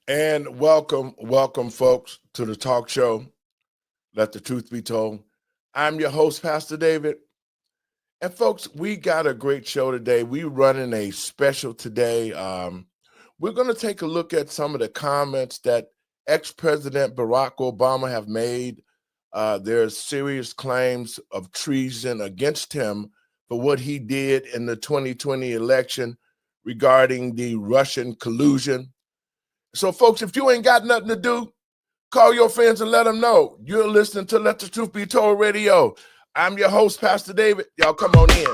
And welcome, folks, to the talk show, Let the Truth Be Told. I'm your host, Pastor David. And, folks, we got a great show today. We're running a special today. We're going to take a look at some of the comments that ex-President Barack Obama have made. There's serious claims of treason against him for what he did in the 2020 election regarding the Russian collusion. So, folks, if you ain't got nothing to do, call your friends and let them know. You're listening to Let the Truth Be Told Radio. I'm your host, Pastor David. Y'all come on in.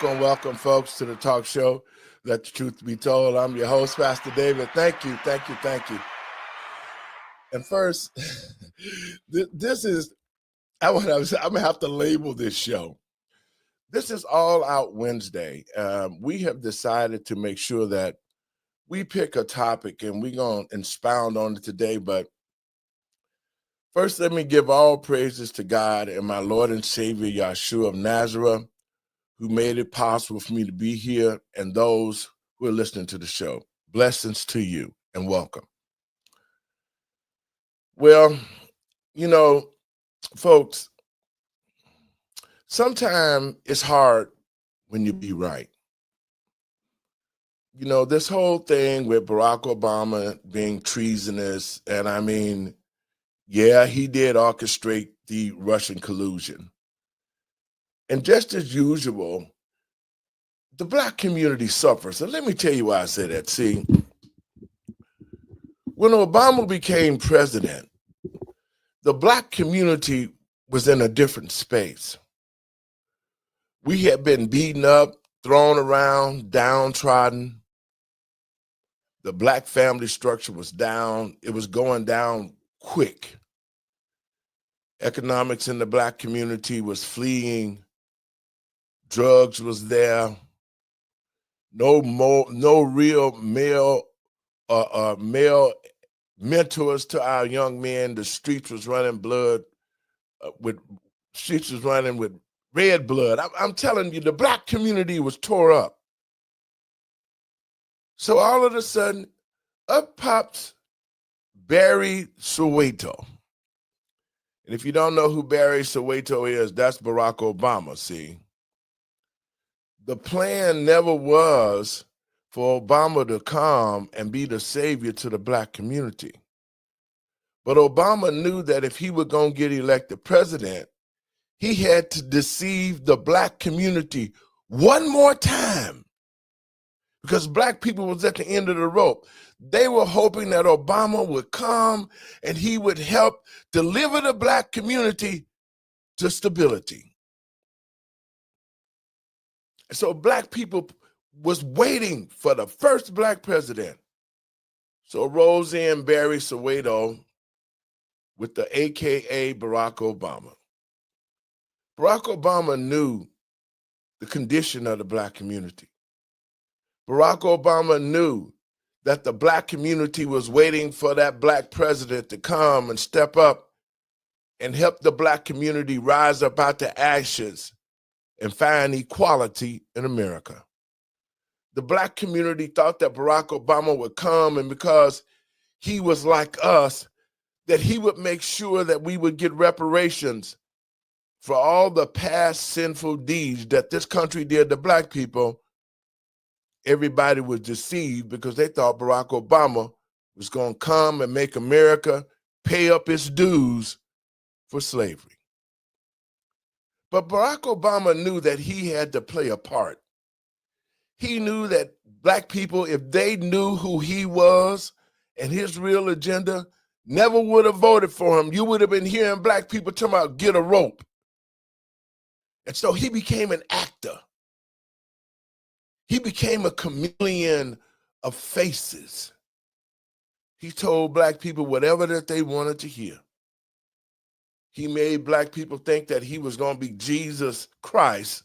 Welcome, folks, to the talk show, Let the Truth Be Told. I'm your host, Pastor David. Thank you. And first, this is, I'm going to have to label this show. This is All Out Wednesday. We have decided to make sure that we pick a topic, and we're going to expound on it today. But first, let me give all praises to God and my Lord and Savior, Yahshua of Nazareth, who made it possible for me to be here, and those who are listening to the show. Blessings to you and welcome. Well, folks, sometimes it's hard when you be right. This whole thing with Barack Obama being treasonous, and I mean, yeah, he did orchestrate the Russian collusion. And just as usual, the Black community suffers. And let me tell you why I say that. See, when Obama became president, the Black community was in a different space. We had been beaten up, thrown around, downtrodden. The Black family structure was down. It was going down quick. Economics in the Black community was fleeing. Drugs was there. No real male mentors to our young men. The streets was running with red blood. I'm telling you, the Black community was tore up. So all of a sudden, up pops Barry Soweto. And if you don't know who Barry Soweto is, that's Barack Obama, see? The plan never was for Obama to come and be the savior to the Black community. But Obama knew that if he was going to get elected president, he had to deceive the Black community one more time, because Black people was at the end of the rope. They were hoping that Obama would come and he would help deliver the Black community to stability. So Black people was waiting for the first Black president. So rose in Barry Soweto with the AKA Barack Obama. Barack Obama knew the condition of the Black community. Barack Obama knew that the black community was waiting for that black president to come and step up and help the black community rise up out the ashes and find equality in America. The black community thought that Barack Obama would come, and because he was like us, that he would make sure that we would get reparations for all the past sinful deeds that this country did to black people. Everybody was deceived because they thought Barack Obama was going to come and make America pay up its dues for slavery. But Barack Obama knew that he had to play a part. He knew that black people, if they knew who he was and his real agenda, never would have voted for him. You would have been hearing black people talking about get a rope. And so he became an actor. He became a chameleon of faces. He told black people whatever that they wanted to hear. He made black people think that he was going to be Jesus Christ,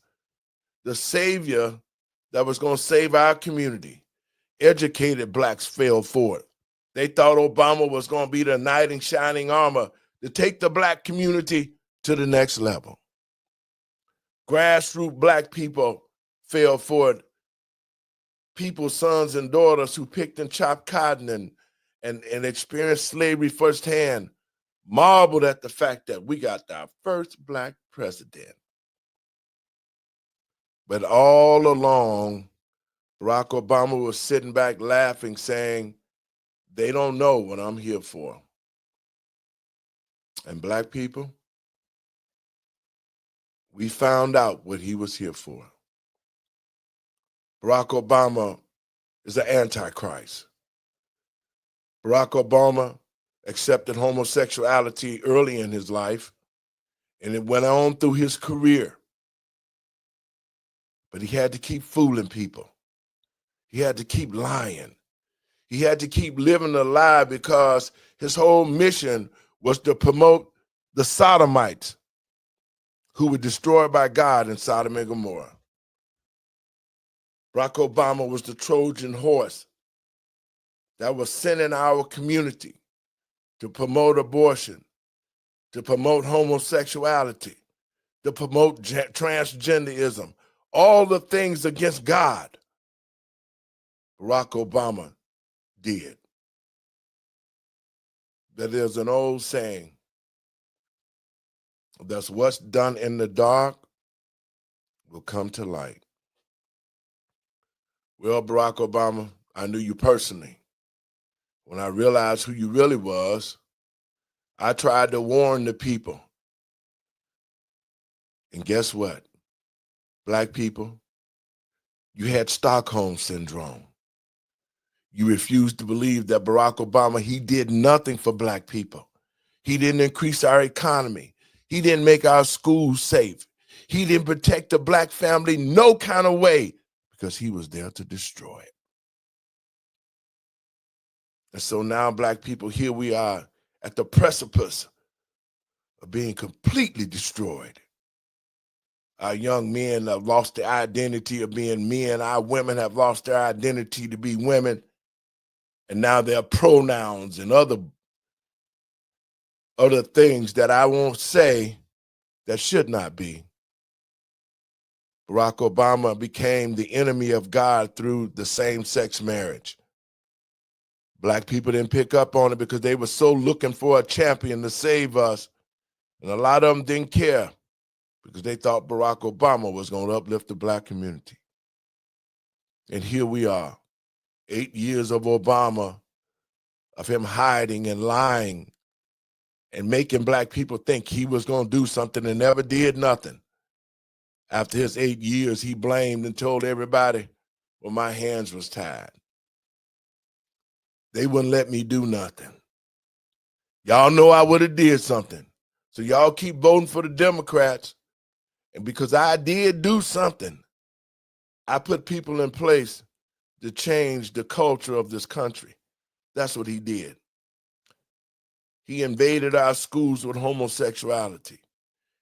the Savior that was going to save our community. Educated blacks fell for it. They thought Obama was going to be the knight in shining armor to take the black community to the next level. Grassroots black people fell for it. People's sons and daughters who picked and chopped cotton and experienced slavery firsthand marveled at the fact that we got our first black president. But all along, Barack Obama was sitting back laughing, saying, they don't know what I'm here for. And black people, we found out what he was here for. Barack Obama is an antichrist. Barack Obama accepted homosexuality early in his life, and it went on through his career. But he had to keep fooling people. He had to keep lying. He had to keep living a lie because his whole mission was to promote the sodomites who were destroyed by God in Sodom and Gomorrah. Barack Obama was the Trojan horse that was sent in our community to promote abortion, to promote homosexuality, to promote transgenderism, all the things against God. Barack Obama did. That there's an old saying, that's what's done in the dark will come to light. Well, Barack Obama, I knew you personally. When I realized who you really was, I tried to warn the people. And guess what? Black people, you had Stockholm Syndrome. You refused to believe that Barack Obama, he did nothing for black people. He didn't increase our economy. He didn't make our schools safe. He didn't protect the black family no kind of way because he was there to destroy it. And so now, black people, here we are at the precipice of being completely destroyed. Our young men have lost the identity of being men. Our women have lost their identity to be women. And now there are pronouns and other things that I won't say that should not be. Barack Obama became the enemy of God through the same-sex marriage. Black people didn't pick up on it because they were so looking for a champion to save us. And a lot of them didn't care because they thought Barack Obama was going to uplift the black community. And here we are, 8 years of Obama, of him hiding and lying and making black people think he was going to do something and never did nothing. After his 8 years, he blamed and told everybody, well, my hands was tied. They wouldn't let me do nothing. Y'all know I would have did something. So y'all keep voting for the Democrats. And because I did do something, I put people in place to change the culture of this country. That's what he did. He invaded our schools with homosexuality.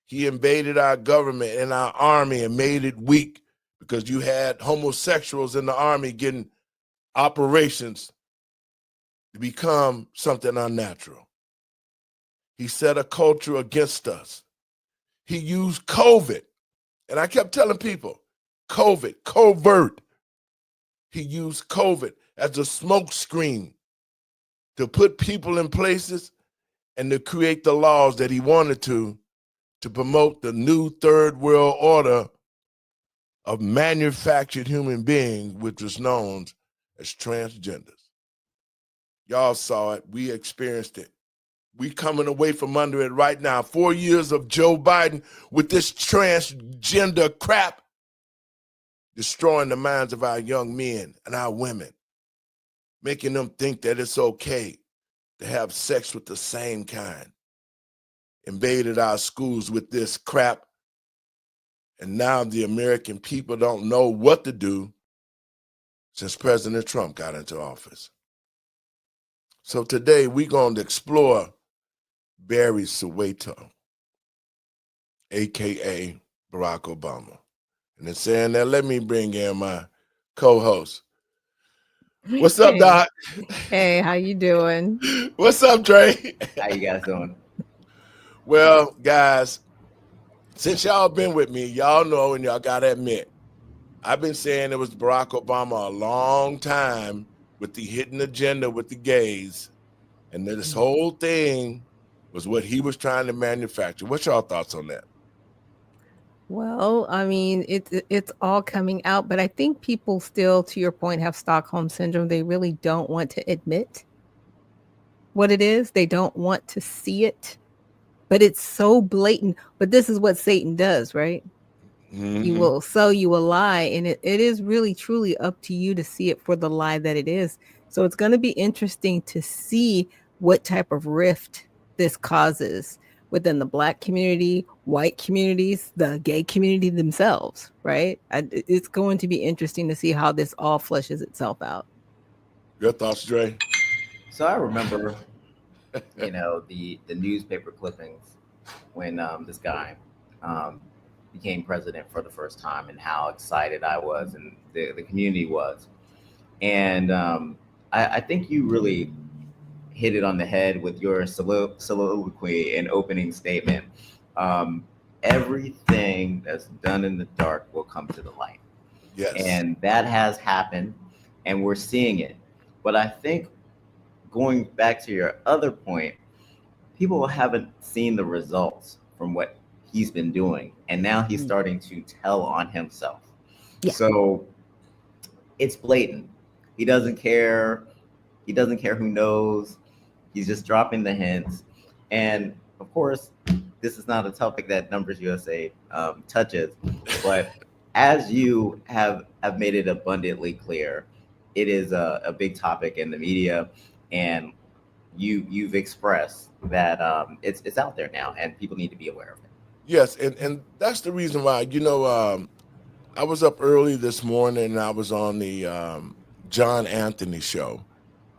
He invaded our government and our army and made it weak because you had homosexuals in the army getting operations to become something unnatural. He set a culture against us. He used COVID. And I kept telling people, COVID, covert. He used COVID as a smoke screen to put people in places and to create the laws that he wanted to promote the new third world order of manufactured human beings, which was known as transgenders. Y'all saw it. We experienced it. We coming away from under it right now. 4 years of Joe Biden with this transgender crap, destroying the minds of our young men and our women, making them think that it's okay to have sex with the same kind. Invaded our schools with this crap. And now the American people don't know what to do since President Trump got into office. So today we're going to explore Barry Soweto, AKA Barack Obama. And in saying that, let me bring in my co-host. What's up, Doc? Hey, how you doing? What's up, Dre? How you guys doing? Well, guys, since y'all been with me, y'all know, and y'all gotta admit, I've been saying it was Barack Obama a long time with the hidden agenda with the gays, and this whole thing was what he was trying to manufacture. What's y'all thoughts on that? Well, I mean, it's all coming out, but I think people still, to your point, have Stockholm syndrome. They really don't want to admit what it is. They don't want to see it, but it's so blatant. But this is what Satan does, right? Mm-hmm. He will sell you a lie, and it is really, truly up to you to see it for the lie that it is. So it's going to be interesting to see what type of rift this causes within the Black community, white communities, the gay community themselves, right? It's going to be interesting to see how this all fleshes itself out. Your thoughts, Dre? So I remember, the newspaper clippings when this guy became president for the first time, and how excited I was and the community was. And I think you really hit it on the head with your soliloquy and opening statement. Everything that's done in the dark will come to the light. Yes. And that has happened, and we're seeing it. But I think, going back to your other point, people haven't seen the results from what he's been doing, and now he's starting to tell on himself. Yeah. So it's blatant. He doesn't care. He doesn't care who knows. He's just dropping the hints. And of course, this is not a topic that Numbers USA touches, but as you have made it abundantly clear, it is a big topic in the media, and you've expressed that it's out there now, and people need to be aware of it. Yes, and that's the reason why, I was up early this morning, and I was on the John Anthony show,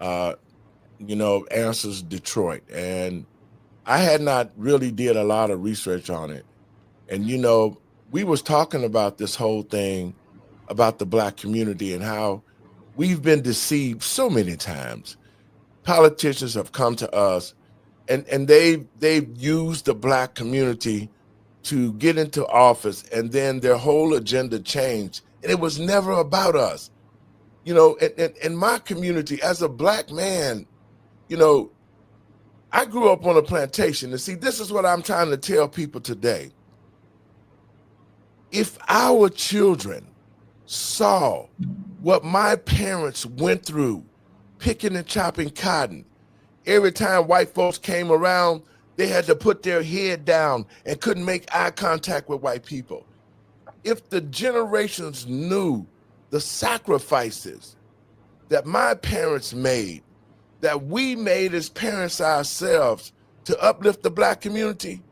Answers Detroit, and I had not really did a lot of research on it. And, we was talking about this whole thing about the Black community and how we've been deceived so many times. Politicians have come to us and they've used the Black community to get into office, and then their whole agenda changed. And it was never about us. In my community, as a Black man, I grew up on a plantation. And see, this is what I'm trying to tell people today. If our children saw what my parents went through, picking and chopping cotton, every time white folks came around, they had to put their head down and couldn't make eye contact with white people. If the generations knew the sacrifices that my parents made, that we made as parents ourselves to uplift the Black community,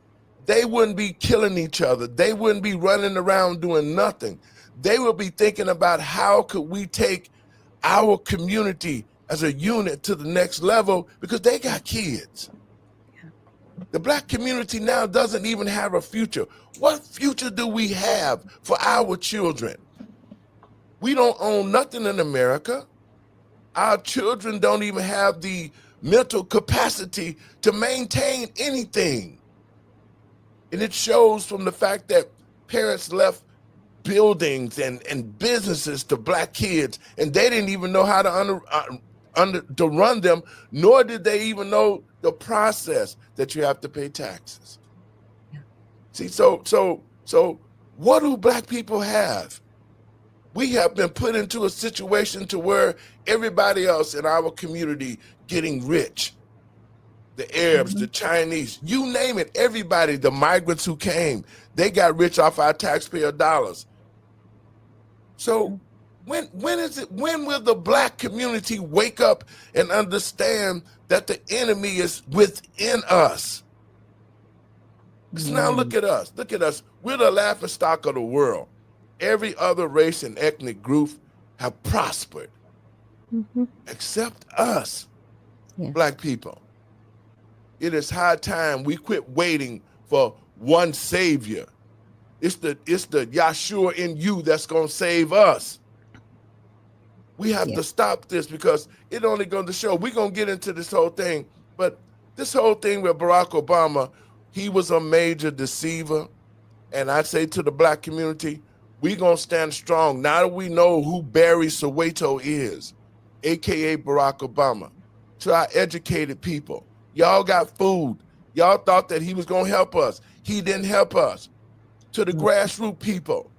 they wouldn't be killing each other. They wouldn't be running around doing nothing. They would be thinking about how could we take our community as a unit to the next level, because they got kids. The Black community now doesn't even have a future. What future do we have for our children? We don't own nothing in America. Our children don't even have the mental capacity to maintain anything. And it shows from the fact that parents left buildings and businesses to black kids, and they didn't even know how to run them, nor did they even know the process that you have to pay taxes. Yeah. See, so what do black people have? We have been put into a situation to where everybody else in our community getting rich. The Arabs, the Chinese, you name it, everybody, the migrants who came, they got rich off our taxpayer dollars. So when will the black community wake up and understand that the enemy is within us? Because now look at us. We're the laughing stock of the world. Every other race and ethnic group have prospered, except us, black people. It is high time we quit waiting for one savior. It's the Yahshua in you that's going to save us. We have to stop this, because it only goes to show. We're going to get into this whole thing, but this whole thing with Barack Obama, he was a major deceiver. And I say to the black community, we're going to stand strong. Now that we know who Barry Soweto is, AKA Barack Obama, to our educated people, y'all got food. Y'all thought that he was going to help us. He didn't help us. To the grassroots people,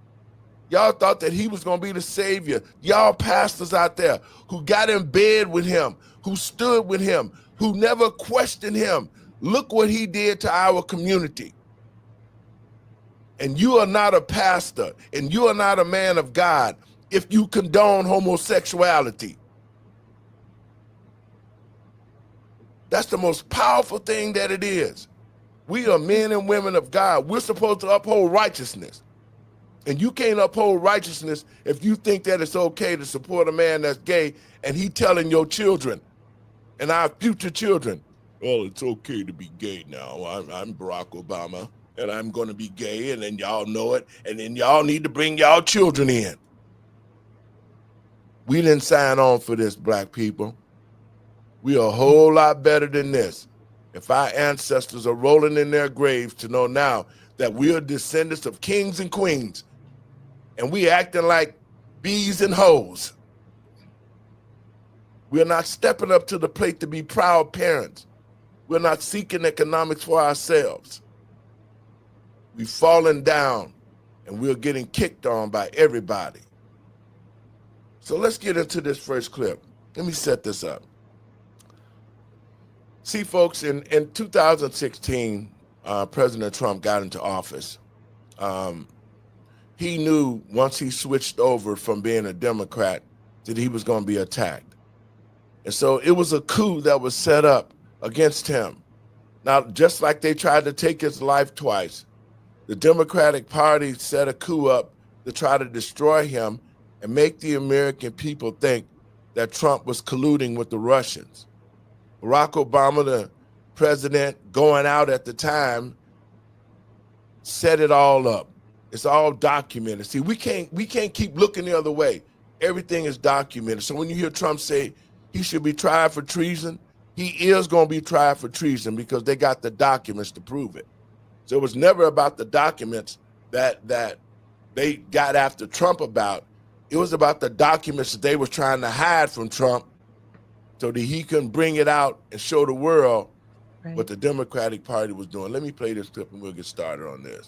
y'all thought that he was going to be the savior. Y'all pastors out there who got in bed with him, who stood with him, who never questioned him. Look what he did to our community. And you are not a pastor, and you are not a man of God if you condone homosexuality. That's the most powerful thing that it is. We are men and women of God. We're supposed to uphold righteousness. And you can't uphold righteousness if you think that it's okay to support a man that's gay and he telling your children and our future children, well, it's okay to be gay now. I'm Barack Obama, and I'm going to be gay, and then y'all know it, and then y'all need to bring y'all children in. We didn't sign on for this, black people. We are a whole lot better than this. If our ancestors are rolling in their graves to know now that we are descendants of kings and queens, and we acting like bees and hoes. We're not stepping up to the plate to be proud parents. We're not seeking economics for ourselves. We've fallen down, and we're getting kicked on by everybody. So let's get into this first clip. Let me set this up. See, folks, in 2016, President Trump got into office. He knew once he switched over from being a Democrat that he was going to be attacked. And so it was a coup that was set up against him. Now, just like they tried to take his life twice, the Democratic Party set a coup up to try to destroy him and make the American people think that Trump was colluding with the Russians. Barack Obama, the president going out at the time, set it all up. It's all documented. See, we can't keep looking the other way. Everything is documented. So when you hear Trump say he should be tried for treason, he is going to be tried for treason because they got the documents to prove it. So it was never about the documents that they got after Trump about. It was about the documents that they were trying to hide from Trump so that he couldn't bring it out and show the world what the Democratic Party was doing. Let me play this clip and we'll get started on this.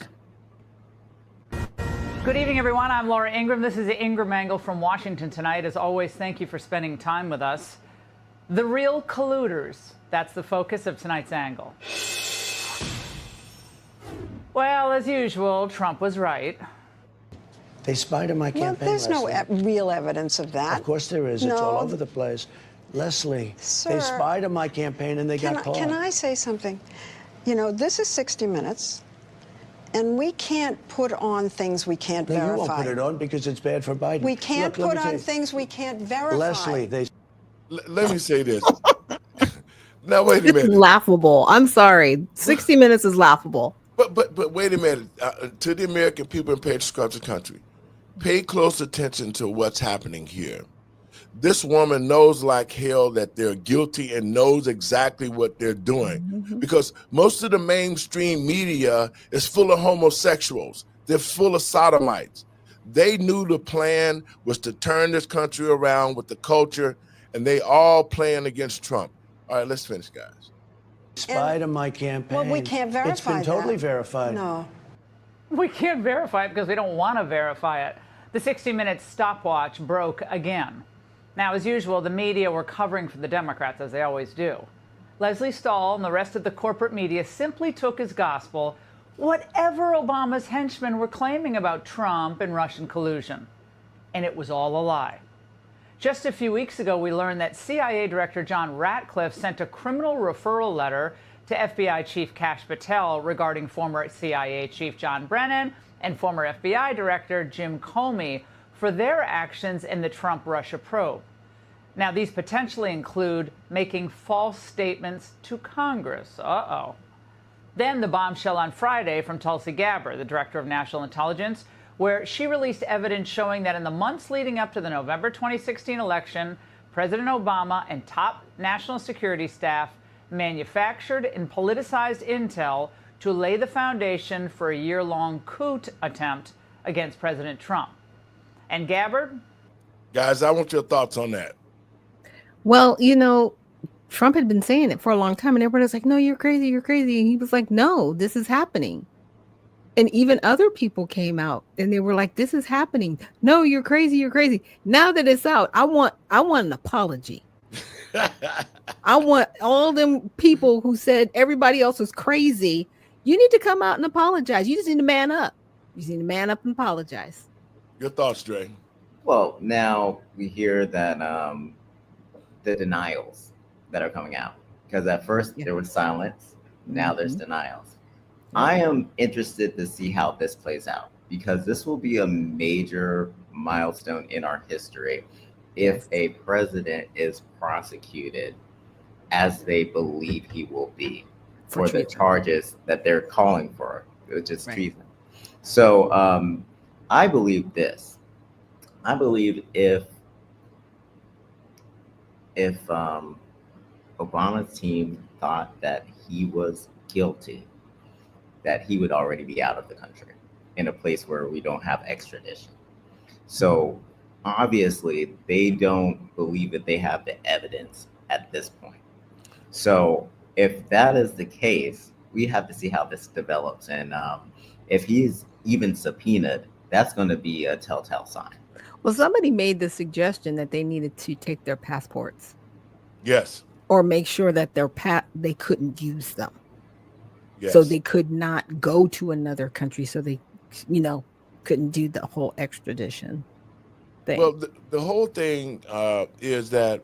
Good evening, everyone. I'm Laura Ingraham. This is Ingram Angle from Washington tonight. As always, thank you for spending time with us. The real colluders, that's the focus of tonight's angle. Well, as usual, Trump was right. They spied on my campaign. Well, there's no real evidence of that. Of course there is. No. It's all over the place. Leslie, Sir, they spied on my campaign and they got caught. Can I say something? You know, this is 60 Minutes, and we can't put on things we can't verify. You won't put it on because it's bad for Biden. We can't put on things we can't verify. Leslie, let me say this. Now, wait a minute. It's laughable. I'm sorry. 60 Minutes is laughable. But wait a minute. To the American people in page across the country, pay close attention to what's happening here. this woman knows like hell that they're guilty and knows exactly what they're doing, because most of the mainstream media is full of homosexuals. They're full of sodomites. They knew the plan was to turn this country around with the culture, and they all playing against Trump. All right, let's finish, guys. Spied on my campaign. Well, we can't verify It's been totally that. verified. No. We can't verify it because we don't want to verify it. The 60 Minutes stopwatch broke again. Now, as usual, the media were covering for the Democrats, as they always do. Leslie Stahl and the rest of the corporate media simply took as gospel whatever Obama's henchmen were claiming about Trump and Russian collusion. And it was all a lie. Just a few weeks ago, we learned that CIA Director John Ratcliffe sent a criminal referral letter to FBI Chief Kash Patel regarding former CIA Chief John Brennan and former FBI Director Jim Comey for their actions in the Trump-Russia probe. Now, these potentially include making false statements to Congress. Then the bombshell on Friday from Tulsi Gabbard, the Director of National Intelligence, where she released evidence showing that in the months leading up to the November 2016 election, President Obama and top national security staff manufactured and politicized intel to lay the foundation for a year-long coup attempt against President Trump. And Gabbard? Guys, I want your thoughts on that. Well, you know, Trump had been saying it for a long time, and everybody was like, no, you're crazy, you're crazy. And he was like, no, this is happening. And even other people came out and they were like, this is happening. No, you're crazy, you're crazy. Now that it's out, I want an apology. I want all them people who said everybody else was crazy. You need to come out and apologize. You just need to man up. You just need to man up and apologize. Your thoughts, Dre? Well, now we hear that the denials that are coming out, because at first there was silence, now there's denials. I am interested to see how this plays out, because this will be a major milestone in our history if a president is prosecuted as they believe he will be for the charges that they're calling for, which is treason. So I believe this. I believe if Obama's team thought that he was guilty, that he would already be out of the country in a place where we don't have extradition. So obviously they don't believe that they have the evidence at this point. So if that is the case, we have to see how this develops. And if he's even subpoenaed, that's going to be a telltale sign. Well, somebody made the suggestion that they needed to take their passports. Yes. Or make sure that they couldn't use them. Yes. So they could not go to another country. So they, couldn't do the whole extradition thing. Well, the whole thing is that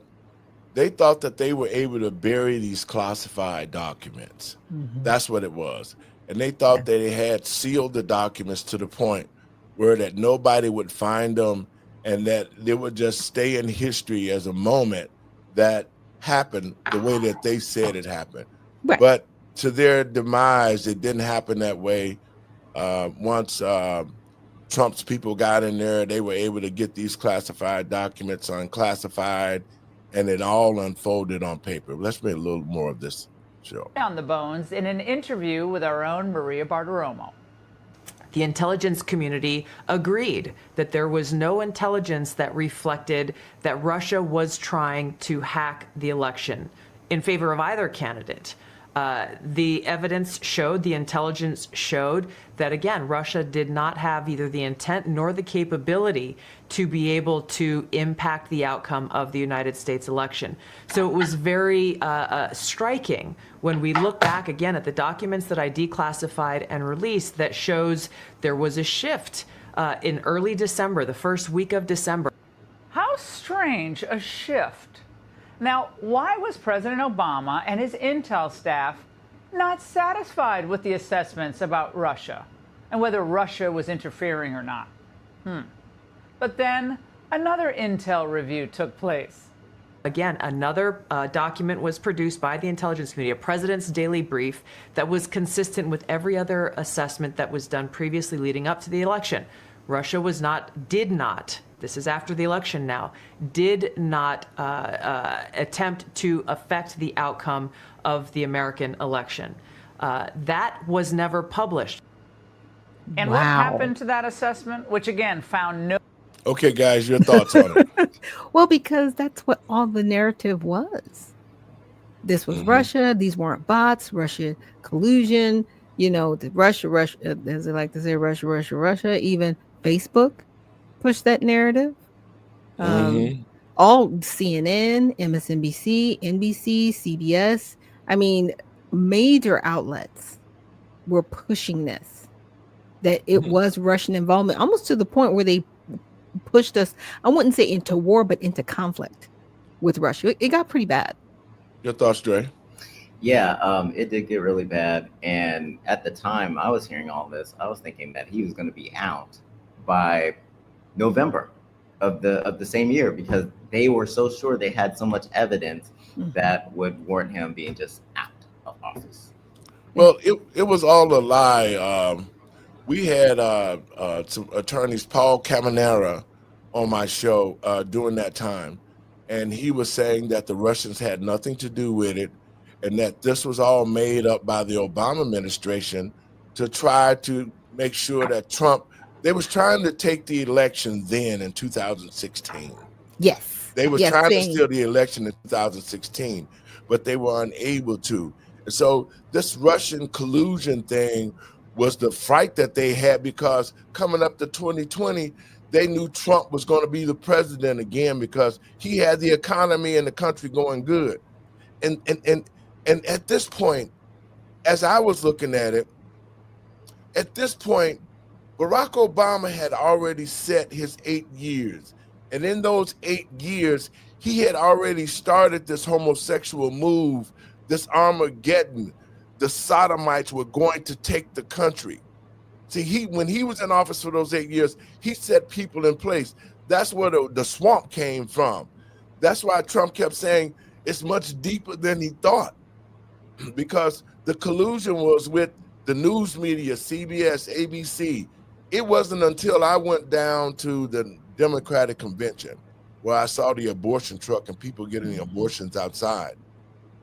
they thought that they were able to bury these classified documents. That's what it was. And they thought that they had sealed the documents to the point where that nobody would find them and that they would just stay in history as a moment that happened the way that they said it happened. Right. But to their demise, it didn't happen that way. Once Trump's people got in there, they were able to get these classified documents unclassified, and it all unfolded on paper. Let's make a little more of this show. On the bones in an interview with our own Maria Bartiromo. The intelligence community agreed that there was no intelligence that reflected that Russia was trying to hack the election in favor of either candidate. The evidence showed, the intelligence showed that, again, Russia did not have either the intent nor the capability to be able to impact the outcome of the United States election. So it was very striking when we look back again at the documents that I declassified and released that shows there was a shift in early December, the first week of December. How strange a shift. Now, why was President Obama and his intel staff not satisfied with the assessments about Russia and whether Russia was interfering or not? But then another intel review took place. Again, another document was produced by the intelligence community, a president's daily brief that was consistent with every other assessment that was done previously leading up to the election. Russia did not, this is after the election now, did not attempt to affect the outcome of the American election. That was never published. And what happened to that assessment, which again found no. Okay, guys, your thoughts on it. Well, because that's what all the narrative was. This was Russia. These weren't bots. Russia collusion. You know, the Russia, as they like to say, Russia. Even Facebook pushed that narrative. All CNN, MSNBC, NBC, CBS. I mean, major outlets were pushing this, that it was Russian involvement, almost to the point where they pushed us, I wouldn't say into war, but into conflict with Russia. It got pretty bad. Your thoughts, Dre? Yeah, it did get really bad. And at the time I was hearing all this, I was thinking that he was going to be out by November of the same year, because they were so sure they had so much evidence that would warrant him being just out of office. Well, it was all a lie. We had some attorneys, Paul Caminera, on my show during that time, and he was saying that the Russians had nothing to do with it, and that this was all made up by the Obama administration to try to make sure that Trump, they was trying to take the election then in 2016. Yes. They were trying to steal the election in 2016, but they were unable to. And so this Russian collusion thing was the fright that they had, because coming up to 2020, they knew Trump was going to be the president again because he had the economy and the country going good. And at this point, as I was looking at it, at this point, Barack Obama had already set his 8 years. And in those 8 years, he had already started this homosexual move, this Armageddon. The sodomites were going to take the country. See, when he was in office for those 8 years, he set people in place. That's where the swamp came from. That's why Trump kept saying it's much deeper than he thought, because the collusion was with the news media, CBS, ABC. It wasn't until I went down to the Democratic convention where I saw the abortion truck and people getting abortions outside.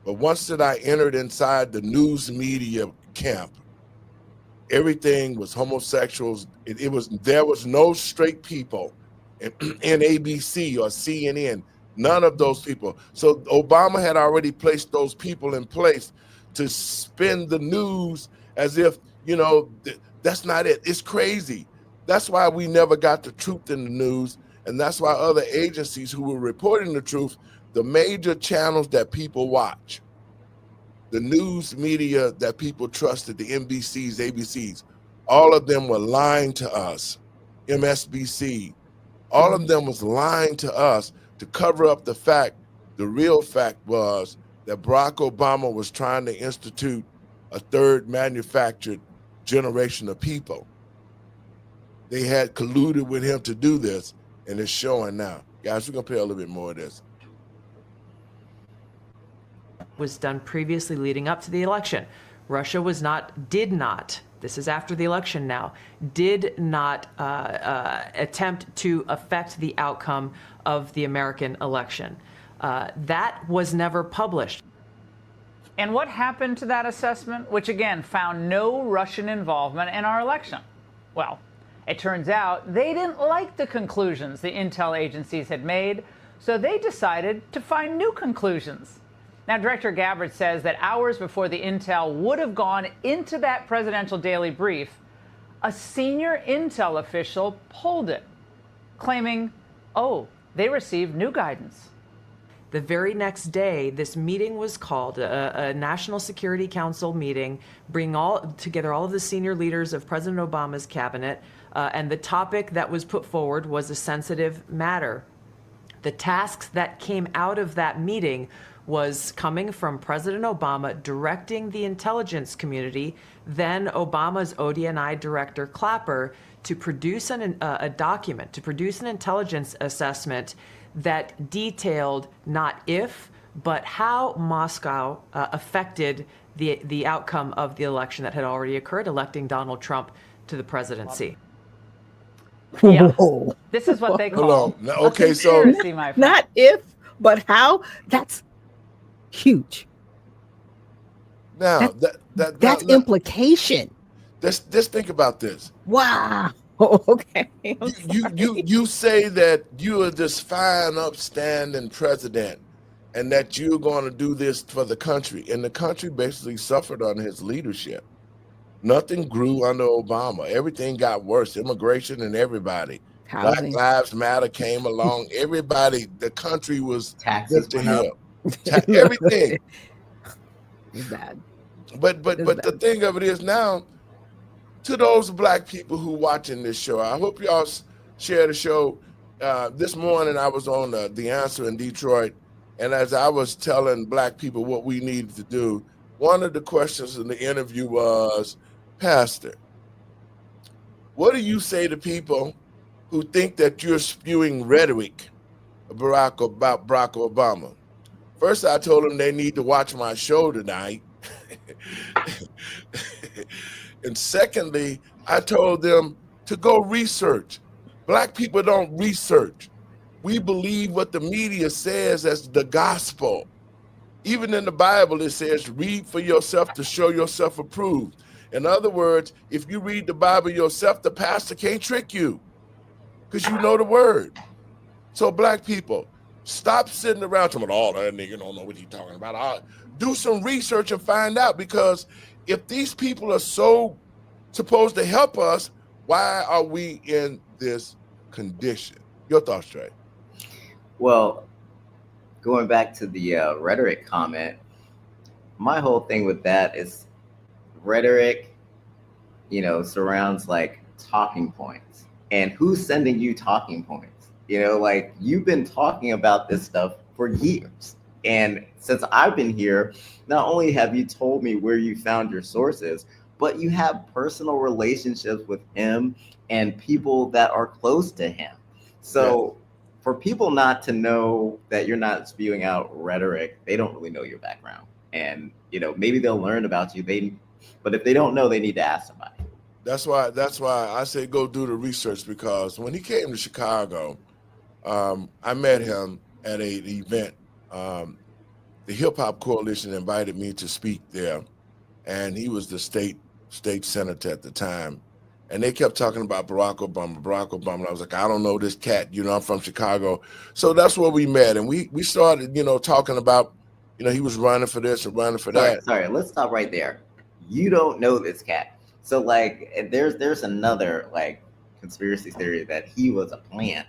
But once that I entered inside the news media camp, everything was homosexuals. There was no straight people in ABC or CNN, none of those people. So Obama had already placed those people in place to spin the news as if, that's not it. It's crazy. That's why we never got the truth in the news. And that's why other agencies who were reporting the truth, the major channels that people watch, the news media that people trusted, the NBCs, ABCs, all of them were lying to us. MSBC, all of them was lying to us to cover up the fact. The real fact was that Barack Obama was trying to institute a third manufactured generation of people. They had colluded with him to do this, and it's showing now. Guys, we're going to play a little bit more of this. Was done previously leading up to the election. Russia did not, this is after the election now, did not attempt to affect the outcome of the American election. That was never published. And what happened to that assessment, which again found no Russian involvement in our election? Well, it turns out they didn't like the conclusions the intel agencies had made, so they decided to find new conclusions. Now, Director Gabbard says that hours before the intel would have gone into that presidential daily brief, a senior intel official pulled it, claiming, they received new guidance. The very next day, this meeting was called, a National Security Council meeting, bringing together all of the senior leaders of President Obama's cabinet, and the topic that was put forward was a sensitive matter. The tasks that came out of that meeting was coming from President Obama directing the intelligence community, then Obama's ODNI director Clapper, to produce a document, to produce an intelligence assessment that detailed not if, but how Moscow affected the outcome of the election that had already occurred, electing Donald Trump to the presidency. Yeah. Whoa. This is what they Hold call on. Now, a okay, so conspiracy, my friend. Not if, but how. That's huge. now That's implication. just think about this. Wow. Okay. I'm sorry. You say that you are this fine, upstanding president, and that you're going to do this for the country, and the country basically suffered under his leadership. Nothing grew under Obama. Everything got worse. Immigration and everybody. Black Housing. Lives Matter came along. Everybody, the country was Taxes just to went him. up. Everything. It's bad. But It's the bad. thing of it is now, to those black people who watching this show, I hope y'all share the show. This morning I was on The Answer in Detroit, and as I was telling black people what we needed to do, one of the questions in the interview was, Pastor, what do you say to people who think that you're spewing rhetoric about Barack Obama? First, I told them they need to watch my show tonight. And secondly, I told them to go research. Black people don't research. We believe what the media says as the gospel. Even in the Bible, it says, read for yourself to show yourself approved. In other words, if you read the Bible yourself, the pastor can't trick you because you know the word. So black people, stop sitting around talking about, oh, that nigga don't know what he's talking about. Do some research and find out, because if these people are so supposed to help us, why are we in this condition? Your thoughts, Trey? Well, going back to the rhetoric comment, my whole thing with that is rhetoric, surrounds like talking points. And who's sending you talking points? Like, you've been talking about this stuff for years. And since I've been here, not only have you told me where you found your sources, but you have personal relationships with him and people that are close to him. So for people not to know that you're not spewing out rhetoric, they don't really know your background. And, maybe they'll learn about you. But if they don't know, they need to ask somebody. That's why I say go do the research, because when he came to Chicago, I met him at an event. The Hip Hop Coalition invited me to speak there, and he was the state senator at the time. And they kept talking about Barack Obama. And I was like, I don't know this cat, I'm from Chicago. So that's where we met. And we started, talking about, he was running for this and running for that. Sorry, let's stop right there. You don't know this cat. So like, there's another like conspiracy theory that he was a plant.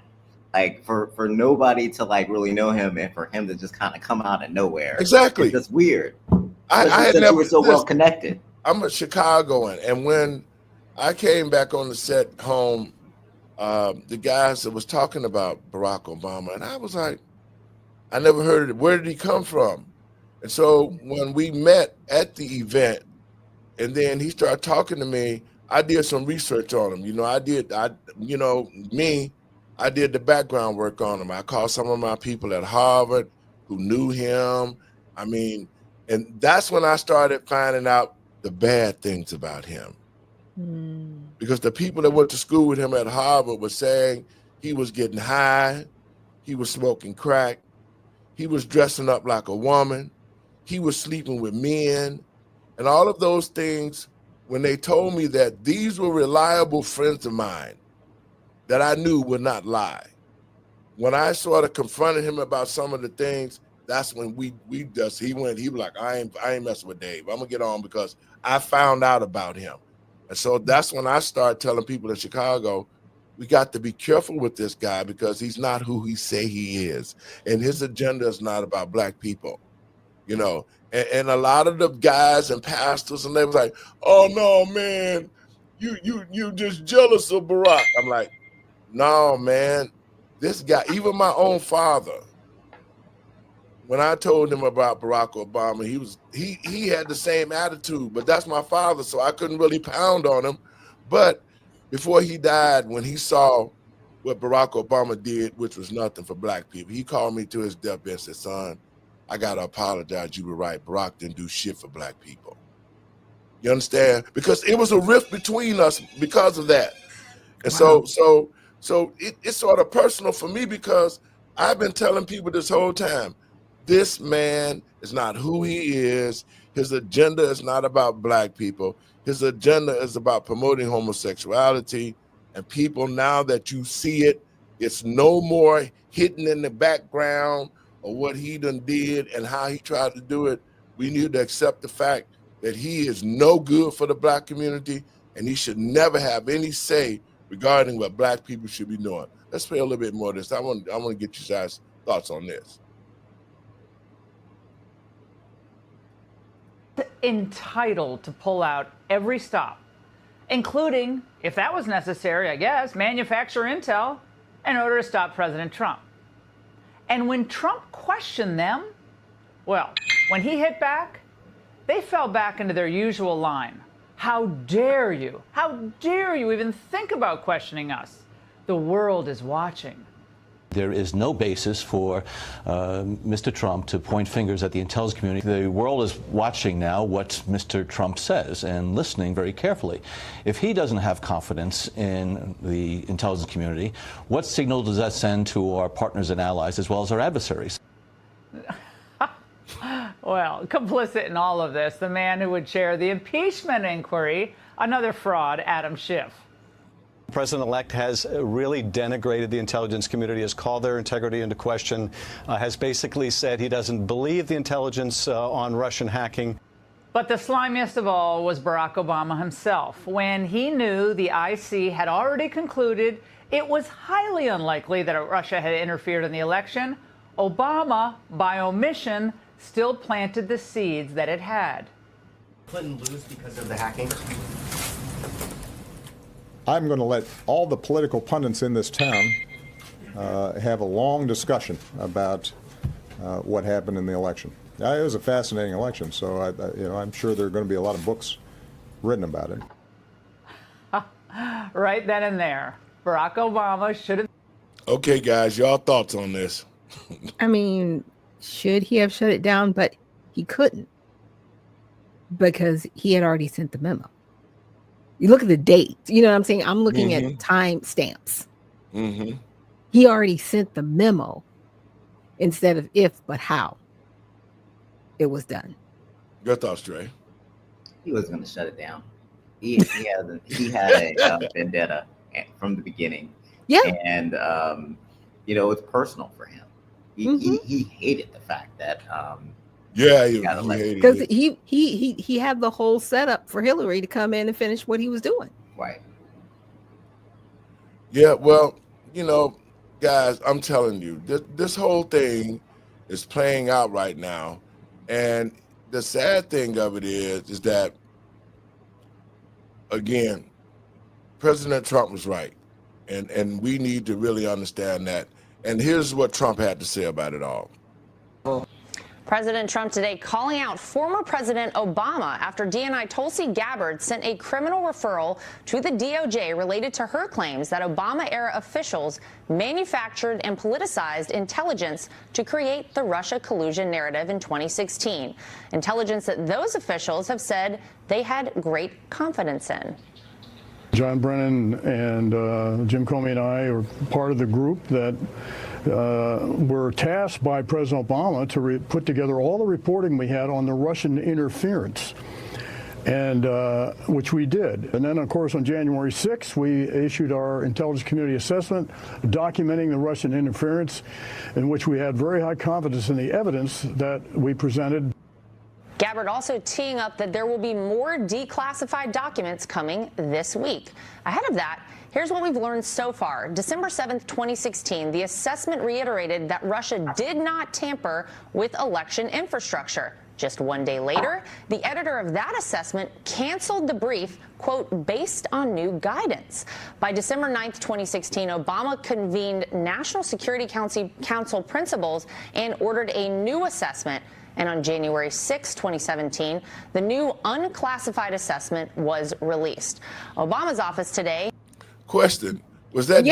Like for nobody to like really know him, and for him to just kind of come out of nowhere. Exactly. It's just weird. I had since never you were so well connected. I'm a Chicagoan, and when I came back on the set home, the guys that was talking about Barack Obama, and I was like, I never heard of it. Where did he come from? And so when we met at the event, and then he started talking to me, I did some research on him. I did the background work on him. I called some of my people at Harvard who knew him. And that's when I started finding out the bad things about him. Because the people that went to school with him at Harvard were saying he was getting high, he was smoking crack, he was dressing up like a woman, he was sleeping with men, and all of those things. When they told me that these were reliable friends of mine that I knew would not lie, when I sort of confronted him about some of the things, that's when he was like, I ain't messing with Dave. I'm gonna get on, because I found out about him. And so that's when I started telling people in Chicago, we got to be careful with this guy, because he's not who he say he is. And his agenda is not about black people, And a lot of the guys and pastors, and they was like, oh no, man, you just jealous of Barack. I'm like, no, man, this guy, even my own father, when I told him about Barack Obama, he had the same attitude, but that's my father, so I couldn't really pound on him. But before he died, when he saw what Barack Obama did, which was nothing for black people, he called me to his deathbed and said, son, I got to apologize. You were right. Barack didn't do shit for black people. You understand? Because it was a rift between us because of that. And so So it's sort of personal for me because I've been telling people this whole time, this man is not who he is. His agenda is not about black people. His agenda is about promoting homosexuality. And people, now that you see it, it's no more hidden in the background of what he done did and how he tried to do it. We need to accept the fact that he is no good for the black community and he should never have any say regarding what black people should be doing. Let's play a little bit more of this. I want to get you guys' thoughts on this. Entitled to pull out every stop, including, if that was necessary, I guess, manufacture intel in order to stop President Trump. And when Trump questioned them, well, when he hit back, they fell back into their usual line. How dare you? How dare you even think about questioning us? The world is watching. There is no basis for Mr. Trump to point fingers at the intelligence community. The world is watching now what Mr. Trump says and listening very carefully. If he doesn't have confidence in the intelligence community, what signal does that send to our partners and allies as well as our adversaries? Well, complicit in all of this, the man who would chair the impeachment inquiry, another fraud, Adam Schiff. The president-elect has really denigrated the intelligence community, has called their integrity into question, has basically said he doesn't believe the intelligence on Russian hacking. But the slimiest of all was Barack Obama himself. When he knew the IC had already concluded it was highly unlikely that Russia had interfered in the election, Obama, by omission, still planted the seeds that it had. Clinton lose because of the hacking? I'm going to let all the political pundits in this town have a long discussion about what happened in the election. It was a fascinating election, so I'm sure there are going to be a lot of books written about it. Right then and there, Barack Obama should have. Okay, guys, y'all thoughts on this? I mean, should he have shut it down? But he couldn't because he had already sent the memo. You look at the date. You know what I'm saying? I'm looking at time stamps. Mm-hmm. He already sent the memo instead of if, but how it was done. Your thoughts, Trey? He was going to shut it down. He had a vendetta from the beginning. Yeah. And, it's personal for him. He hated the fact that he hated because it. he had the whole setup for Hillary to come in and finish what he was doing. Right. Yeah, well, guys, I'm telling you, this whole thing is playing out right now. And the sad thing of it is that, again, President Trump was right. And we need to really understand that. And here's what Trump had to say about it all. President Trump today calling out former President Obama after DNI Tulsi Gabbard sent a criminal referral to the DOJ related to her claims that Obama-era officials manufactured and politicized intelligence to create the Russia collusion narrative in 2016. Intelligence that those officials have said they had great confidence in. John Brennan and Jim Comey and I are part of the group that were tasked by President Obama to put together all the reporting we had on the Russian interference, and which we did. And then, of course, on January 6th, we issued our intelligence community assessment documenting the Russian interference, in which we had very high confidence in the evidence that we presented. Gabbard also teeing up that there will be more declassified documents coming this week. Ahead of that, here's what we've learned so far. December 7th, 2016, the assessment reiterated that Russia did not tamper with election infrastructure. Just one day later, the editor of that assessment canceled the brief, quote, based on new guidance. By December 9th, 2016, Obama convened National Security Council principals and ordered a new assessment. And on January 6, 2017, the new unclassified assessment was released. Obama's office today. Question. Was that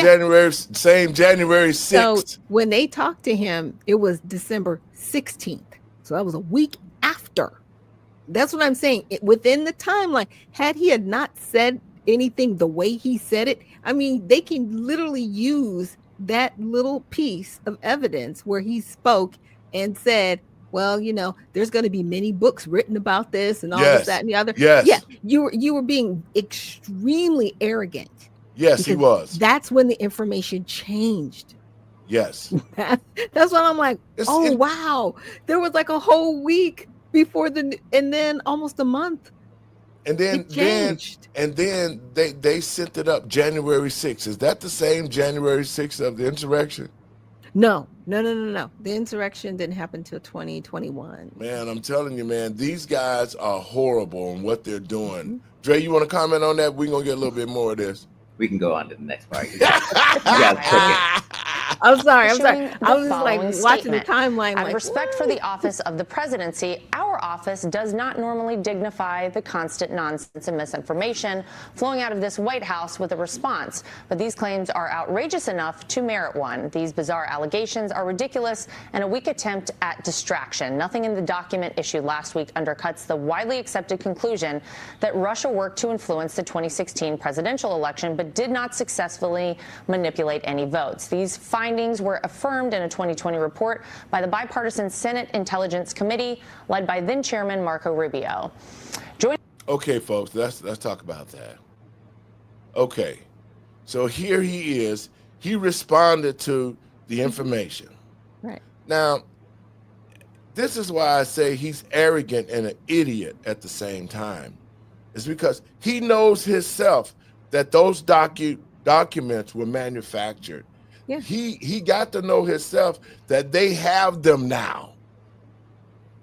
same January 6th? So when they talked to him, it was December 16th. So that was a week after. That's what I'm saying. Within the timeline, had he not said anything the way he said it. I mean, they can literally use that little piece of evidence where he spoke and said, well, you know, there's going to be many books written about this and all this, that, and the other. Yes. Yeah, you were being extremely arrogant. Yes, he was. That's when the information changed. Yes. That's when I'm like, wow. There was like a whole week before and then almost a month. And then they sent it up January 6th. Is that the same January 6th of the insurrection? No. The insurrection didn't happen till 2021. Man, I'm telling you, man, these guys are horrible in what they're doing. Dre, you want to comment on that? We're going to get a little bit more of this. We can go on to the next part. You guys cooking. I'm sorry. I was just like watching the statement. timeline. Out of respect for the office of the presidency, our office does not normally dignify the constant nonsense and misinformation flowing out of this White House with a response. But these claims are outrageous enough to merit one. These bizarre allegations are ridiculous and a weak attempt at distraction. Nothing in the document issued last week undercuts the widely accepted conclusion that Russia worked to influence the 2016 presidential election, but did not successfully manipulate any votes. These findings were affirmed in a 2020 report by the bipartisan Senate Intelligence Committee, led by then Chairman Marco Rubio. Okay, folks, let's talk about that. Okay, so here he is. He responded to the information. Right. Now, this is why I say he's arrogant and an idiot at the same time. It's because he knows himself that those documents were manufactured. Yeah. He got to know himself that they have them now,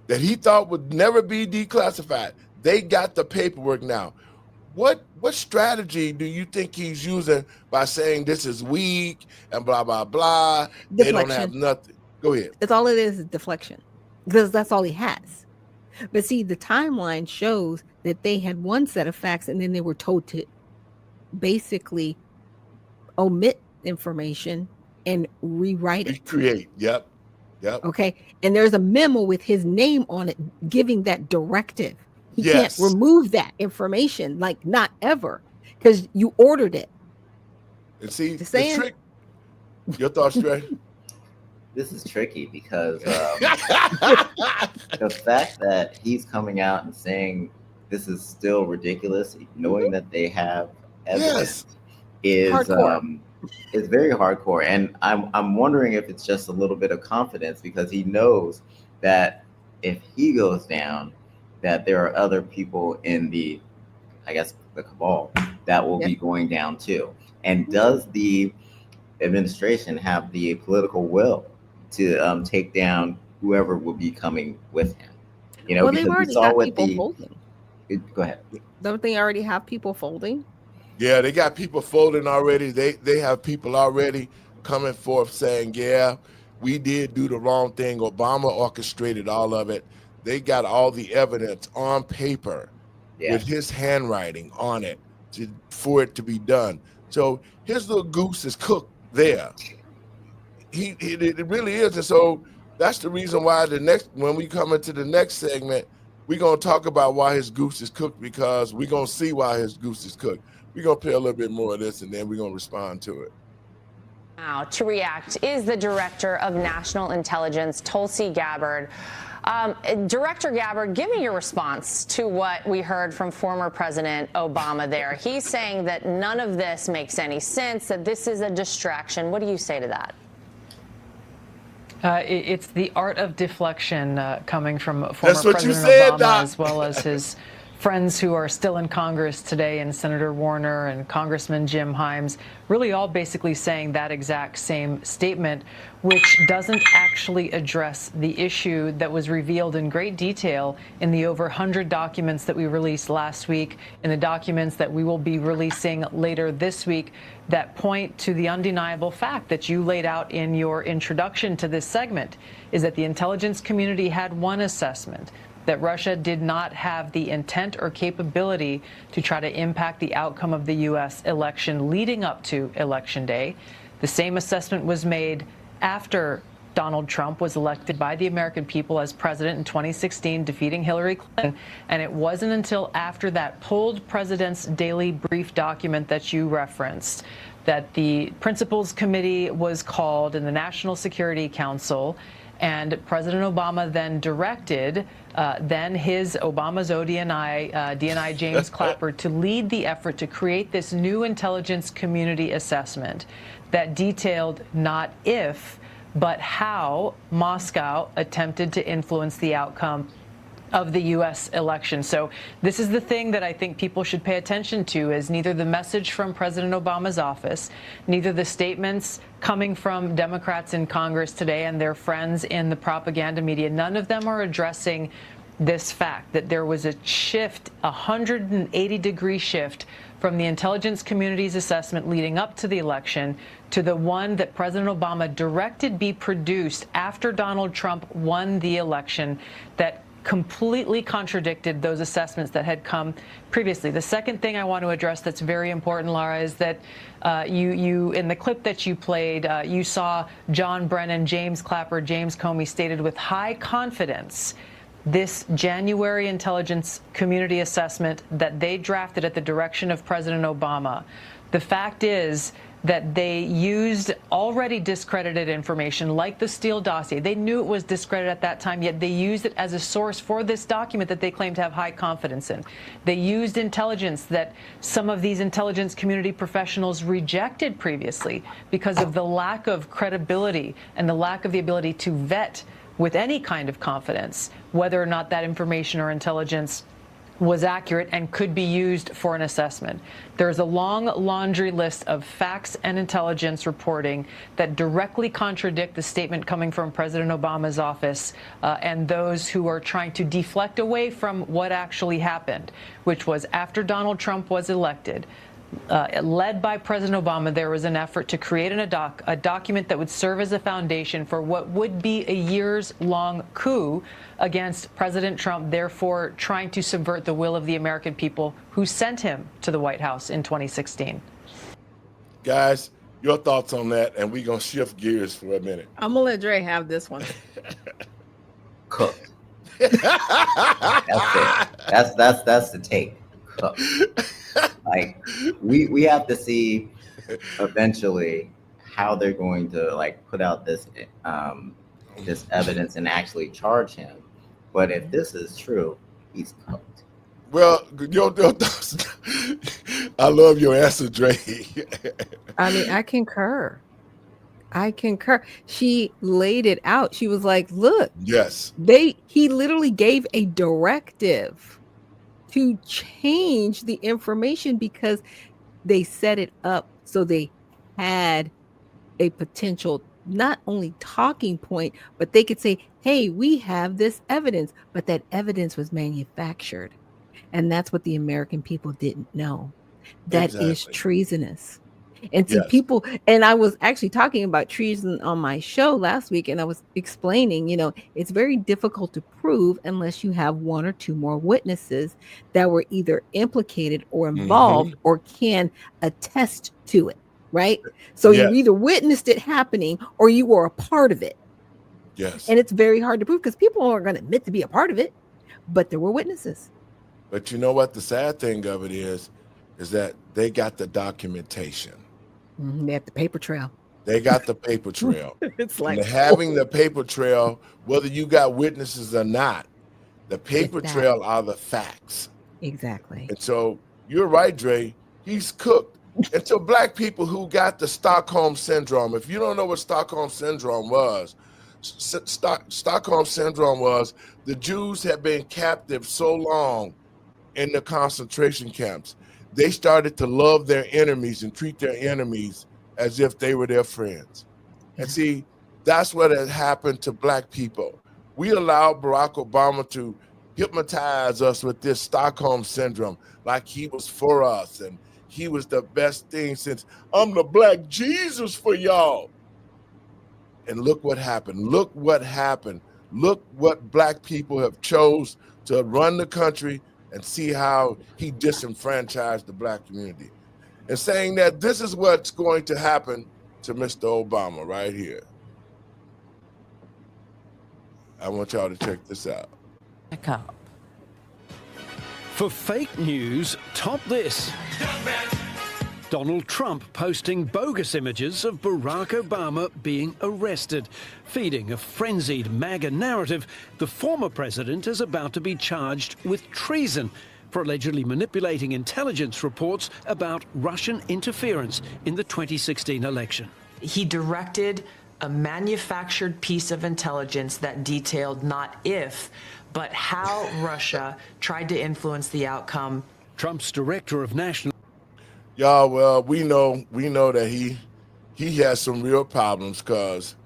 that he thought would never be declassified. They got the paperwork now. What strategy do you think he's using by saying this is weak and blah, blah, blah? Deflection. They don't have nothing. Go ahead. That's all it is deflection, because that's all he has. But see, the timeline shows that they had one set of facts and then they were told to basically omit information and rewrite it. Recreate. Yep. Okay. And there's a memo with his name on it giving that directive. He Yes. can't remove that information, like not ever, because you ordered it. And see, Just the saying. trick. Your thoughts, Trey? This is tricky because the fact that he's coming out and saying this is still ridiculous, knowing that they have evidence, is very hardcore. And I'm wondering if it's just a little bit of confidence because he knows that if he goes down, that there are other people in the cabal that will be going down too. And does the administration have the political will to take down whoever will be coming with him? You know, Well, they've already got people folding. Go ahead. Don't they already have people folding? Yeah, they got people folding already. They have people already coming forth saying, yeah, we did do the wrong thing. Obama orchestrated all of it. They got all the evidence on paper with his handwriting on it for it to be done. So his little goose is cooked there. It really is. And so that's the reason why when we come into the next segment, we're going to talk about why his goose is cooked, because we're going to see why his goose is cooked. We're going to play a little bit more of this, and then we're going to respond to it. Now, to react is the Director of National Intelligence, Tulsi Gabbard. Director Gabbard, give me your response to what we heard from former President Obama there. He's saying that none of this makes any sense, that this is a distraction. What do you say to that? It's the art of deflection coming from former President Obama, as well as his friends who are still in Congress today, and Senator Warner and Congressman Jim Himes, really all basically saying that exact same statement, which doesn't actually address the issue that was revealed in great detail in the over 100 documents that we released last week, in the documents that we will be releasing later this week, that point to the undeniable fact that you laid out in your introduction to this segment, is that the intelligence community had one assessment, that Russia did not have the intent or capability to try to impact the outcome of the U.S. election leading up to Election Day. The same assessment was made after Donald Trump was elected by the American people as president in 2016, defeating Hillary Clinton. And it wasn't until after that pulled President's Daily Brief document that you referenced that the Principals Committee was called in the National Security Council. And President Obama then directed Obama's DNI James Clapper to lead the effort to create this new intelligence community assessment that detailed not if, but how Moscow attempted to influence the outcome of the U.S. election. So this is the thing that I think people should pay attention to, is neither the message from President Obama's office, neither the statements coming from Democrats in Congress today and their friends in the propaganda media. None of them are addressing this fact that there was a shift, a 180-degree shift from the intelligence community's assessment leading up to the election to the one that President Obama directed be produced after Donald Trump won the election, that completely contradicted those assessments that had come previously. The second thing I want to address that's very important, Laura, is that you in the clip that you played, you saw John Brennan, James Clapper, James Comey stated with high confidence this January intelligence community assessment that they drafted at the direction of President Obama. The fact is that they used already discredited information like the Steele dossier. They knew it was discredited at that time, yet they used it as a source for this document that they claim to have high confidence in. They used intelligence that some of these intelligence community professionals rejected previously because of the lack of credibility and the lack of the ability to vet with any kind of confidence whether or not that information or intelligence was accurate and could be used for an assessment. There's a long laundry list of facts and intelligence reporting that directly contradict the statement coming from President Obama's office and those who are trying to deflect away from what actually happened, which was after Donald Trump was elected, led by President Obama, there was an effort to create a document that would serve as a foundation for what would be a years-long coup against President Trump, therefore trying to subvert the will of the American people who sent him to the White House in 2016. Guys, your thoughts on that, and we're going to shift gears for a minute. I'm going to let Dre have this one. Cooked. That's it. That's the take. Cooked. Like we have to see eventually how they're going to like put out this this evidence and actually charge him. But if this is true, he's cooked. Well, your thoughts. I love your answer, Dre. I mean, I concur. She laid it out. She was like, look, yes, he literally gave a directive to change the information because they set it up so they had a potential not only talking point, but they could say, hey, we have this evidence, but that evidence was manufactured. And that's what the American people didn't know. That is treasonous. And see, people, and I was actually talking about treason on my show last week, and I was explaining, it's very difficult to prove unless you have one or two more witnesses that were either implicated or involved or can attest to it, right? So you either witnessed it happening or you were a part of it. Yes. And it's very hard to prove because people aren't going to admit to be a part of it, but there were witnesses. But you know what? The sad thing of it is that they got the documentation. They have the paper trail. They got the paper trail. It's like having the paper trail, whether you got witnesses or not, the paper trail are the facts. Exactly. And so you're right, Dre. He's cooked. And to black people who got the Stockholm syndrome, if you don't know what Stockholm syndrome was, Stockholm syndrome was the Jews had been captive so long in the concentration camps. They started to love their enemies and treat their enemies as if they were their friends. And see, that's what had happened to black people. We allowed Barack Obama to hypnotize us with this Stockholm syndrome, like he was for us and he was the best thing since I'm the black Jesus for y'all. And look what happened. Look what happened. Look what black people have chose to run the country, and see how he disenfranchised the black community. And saying that this is what's going to happen to Mr. Obama right here. I want y'all to check this out. For fake news, top this. Donald Trump posting bogus images of Barack Obama being arrested. Feeding a frenzied MAGA narrative, the former president is about to be charged with treason for allegedly manipulating intelligence reports about Russian interference in the 2016 election. He directed a manufactured piece of intelligence that detailed not if, but how Russia tried to influence the outcome. Trump's director of national... Y'all, well, we know that he has some real problems because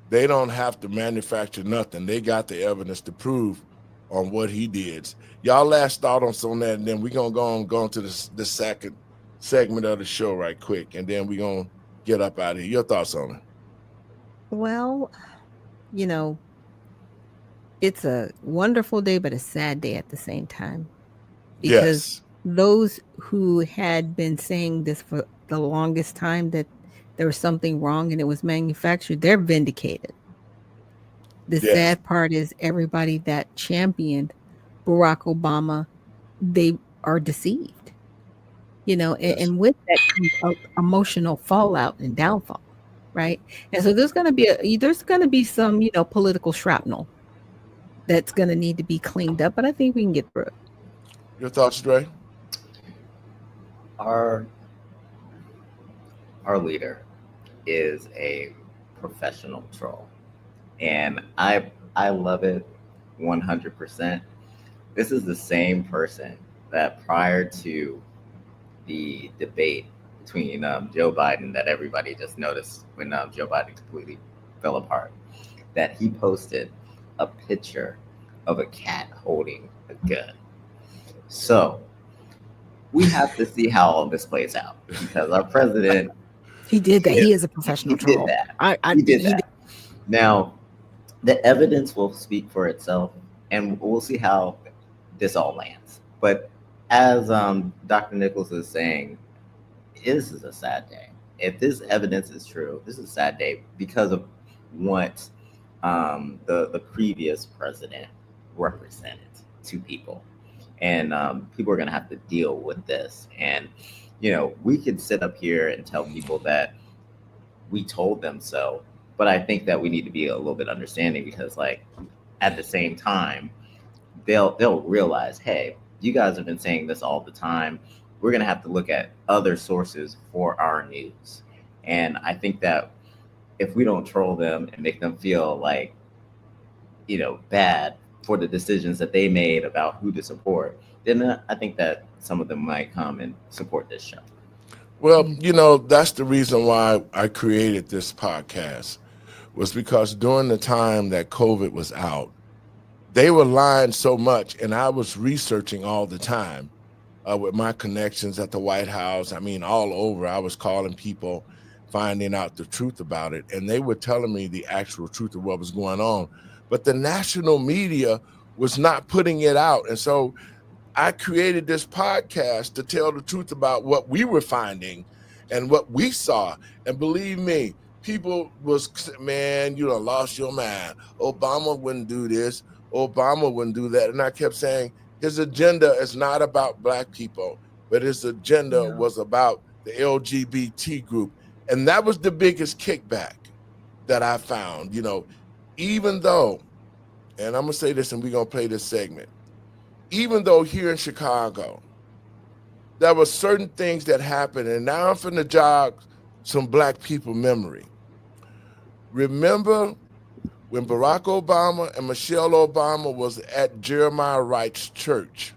they don't have to manufacture nothing. They got the evidence to prove on what he did. Y'all last thought on some of that, and then we're going to go into the second segment of the show right quick, and then we're going to get up out of here. Your thoughts on it? Well, you know, it's a wonderful day, but a sad day at the same time. Because those who had been saying this for the longest time, that there was something wrong and it was manufactured, they're vindicated. The sad part is everybody that championed Barack Obama, they are deceived. You know, and with that comes emotional fallout and downfall, right? And so there's going to be some, you know, political shrapnel that's going to need to be cleaned up, but I think we can get through it. Your thoughts, Dre? Our leader is a professional troll, and I love it 100%. This is the same person that prior to the debate between Joe Biden that everybody just noticed when Joe Biden completely fell apart, that he posted a picture of a cat holding a gun. So we have to see how all this plays out, because our president, he did that. He is a professional troll. Did that. He did that. Now, the evidence will speak for itself, and we'll see how this all lands. But as Dr. Nichols is saying, this is a sad day. If this evidence is true, this is a sad day because of what the previous president represented to people. And people are going to have to deal with this. And, you know, we could sit up here and tell people that we told them so, but I think that we need to be a little bit understanding, because, like, at the same time, they'll realize, hey, you guys have been saying this all the time. We're going to have to look at other sources for our news. And I think that if we don't troll them and make them feel like, you know, bad for the decisions that they made about who to support, then I think that some of them might come and support this show. Well, you know, that's the reason why I created this podcast, was because during the time that COVID was out, they were lying so much, and I was researching all the time with my connections at the White House. I mean, all over. I was calling people, finding out the truth about it, and they were telling me the actual truth of what was going on. But the national media was not putting it out. And so I created this podcast to tell the truth about what we were finding and what we saw. And believe me, people was, man, you done lost your mind. Obama wouldn't do this. Obama wouldn't do that. And I kept saying his agenda is not about Black people, but his agenda was about the LGBT group. And that was the biggest kickback that I found, you know, even though, and I'm going to say this and we're going to play this segment, even though here in Chicago, there were certain things that happened, and now I'm finna jog some Black people memory. Remember when Barack Obama and Michelle Obama was at Jeremiah Wright's church,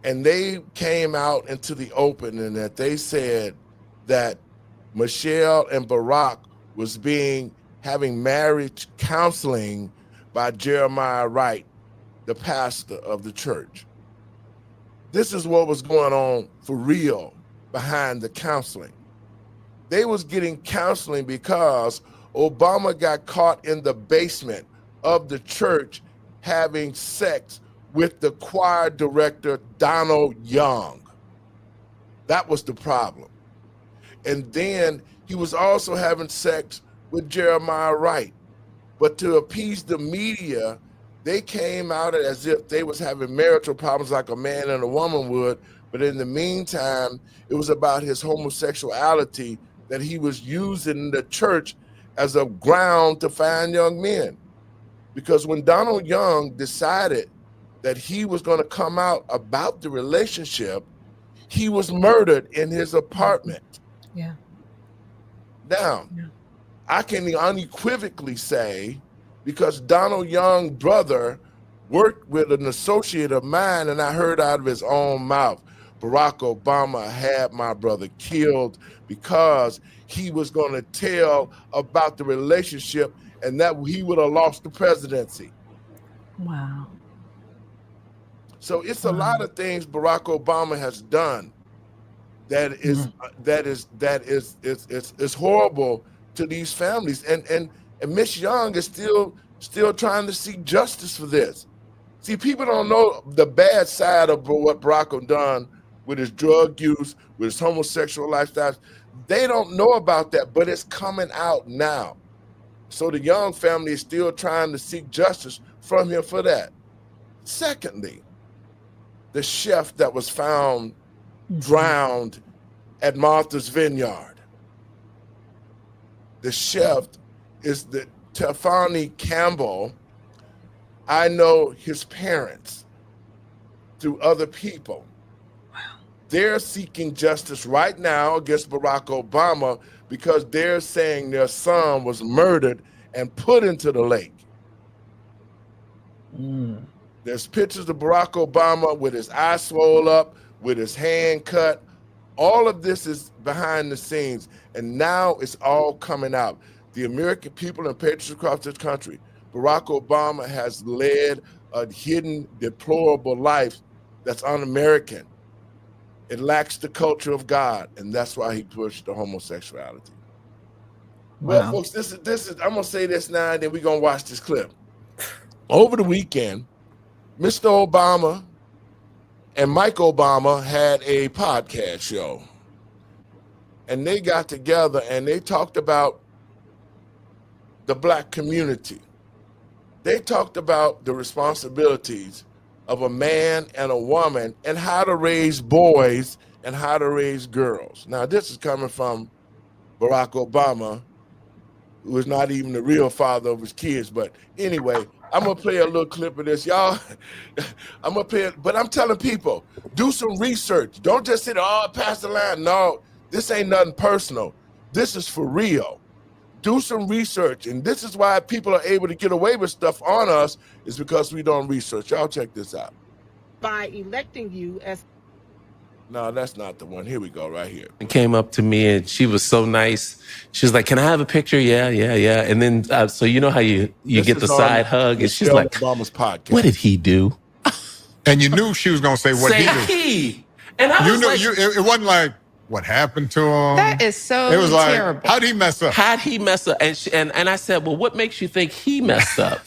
and they came out into the open and that they said that Michelle and Barack was having marriage counseling by Jeremiah Wright, the pastor of the church. This is what was going on for real behind the counseling. They was getting counseling because Obama got caught in the basement of the church having sex with the choir director, Donald Young. That was the problem. And then he was also having sex with Jeremiah Wright. But to appease the media, they came out as if they was having marital problems like a man and a woman would. But in the meantime, it was about his homosexuality that he was using the church as a ground to find young men. Because when Donald Young decided that he was going to come out about the relationship, he was murdered in his apartment. Yeah. Now, I can unequivocally say, because Donald Young's brother worked with an associate of mine, and I heard out of his own mouth, Barack Obama had my brother killed because he was going to tell about the relationship and that he would have lost the presidency. Wow. So it's a lot of things Barack Obama has done that is horrible to these families, and Miss Young is still trying to seek justice for this. See, people don't know the bad side of what Barack has done with his drug use, with his homosexual lifestyles. They don't know about that, but it's coming out now. So the Young family is still trying to seek justice from him for that. Secondly, the chef that was found drowned at Martha's Vineyard. The chef is the Tefani Campbell. I know his parents through other people. They're seeking justice right now against Barack Obama because they're saying their son was murdered and put into the lake. There's pictures of Barack Obama with his eye swole up, with his hand cut. All of this is behind the scenes, and now it's all coming out. The American people and patriots across this country, Barack Obama has led a hidden, deplorable life that's un-American. It lacks the culture of God, and that's why he pushed the homosexuality. Well, folks, this is. I'm gonna say this now, and then we're gonna watch this clip. Over the weekend, Mr. Obama and Mike Obama had a podcast show, and they got together and they talked about the Black community. They talked about the responsibilities of a man and a woman and how to raise boys and how to raise girls. Now, this is coming from Barack Obama, who is not even the real father of his kids. But anyway, I'm going to play a little clip of this. Y'all, I'm going to play it. But I'm telling people, do some research. Don't just sit, pass the line. No, this ain't nothing personal. This is for real. Do some research. And this is why people are able to get away with stuff on us, is because we don't research. Y'all check this out. By electing you as... No, that's not the one. Here we go, right here. And came up to me and she was so nice. She was like, "Can I have a picture?" Yeah. And then, so you know how you get the side hug, and she's like, Obama's podcast. "What did he do?" And you knew she was going to say what he did. He. And I was like, it wasn't like, what happened to him? That is so It was like, terrible. how'd he mess up? How'd he mess up? And I said, "Well, what makes you think he messed up?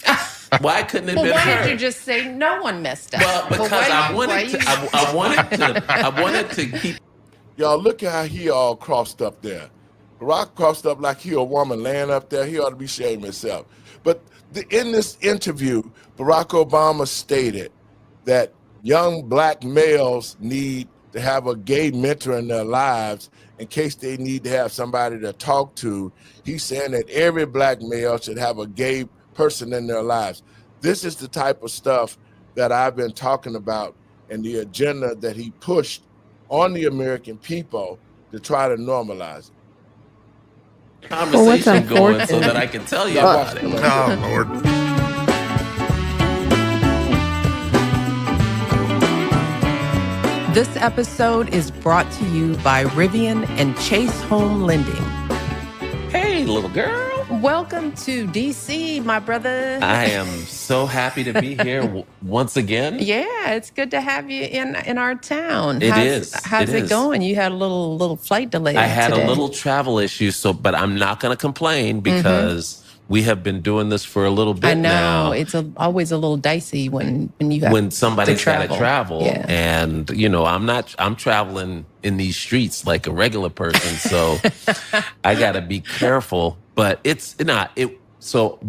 Why couldn't it Well, been why her?" did you just say no one messed up? Well, because I wanted to keep. Y'all look at how he all crossed up there. Barack crossed up like he a woman laying up there. He ought to be ashamed of himself. But in this interview, Barack Obama stated that young Black males need to have a gay mentor in their lives in case they need to have somebody to talk to. He's saying that every Black male should have a gay person in their lives. This is the type of stuff that I've been talking about and the agenda that he pushed on the American people to try to normalize it. Conversation going so that I can tell you about it. Oh, Lord. This episode is brought to you by Rivian and Chase Home Lending. Hey, little girl. Welcome to DC, my brother. I am so happy to be here once again. Yeah, it's good to have you in our town. How's it is. going? You had a little flight delay. I had today. a little travel issue, but I'm not going to complain because we have been doing this for a little bit now. I know it's always a little dicey when you have somebody's got to travel, yeah. And I'm traveling in these streets like a regular person, so I got to be careful. But it's not. So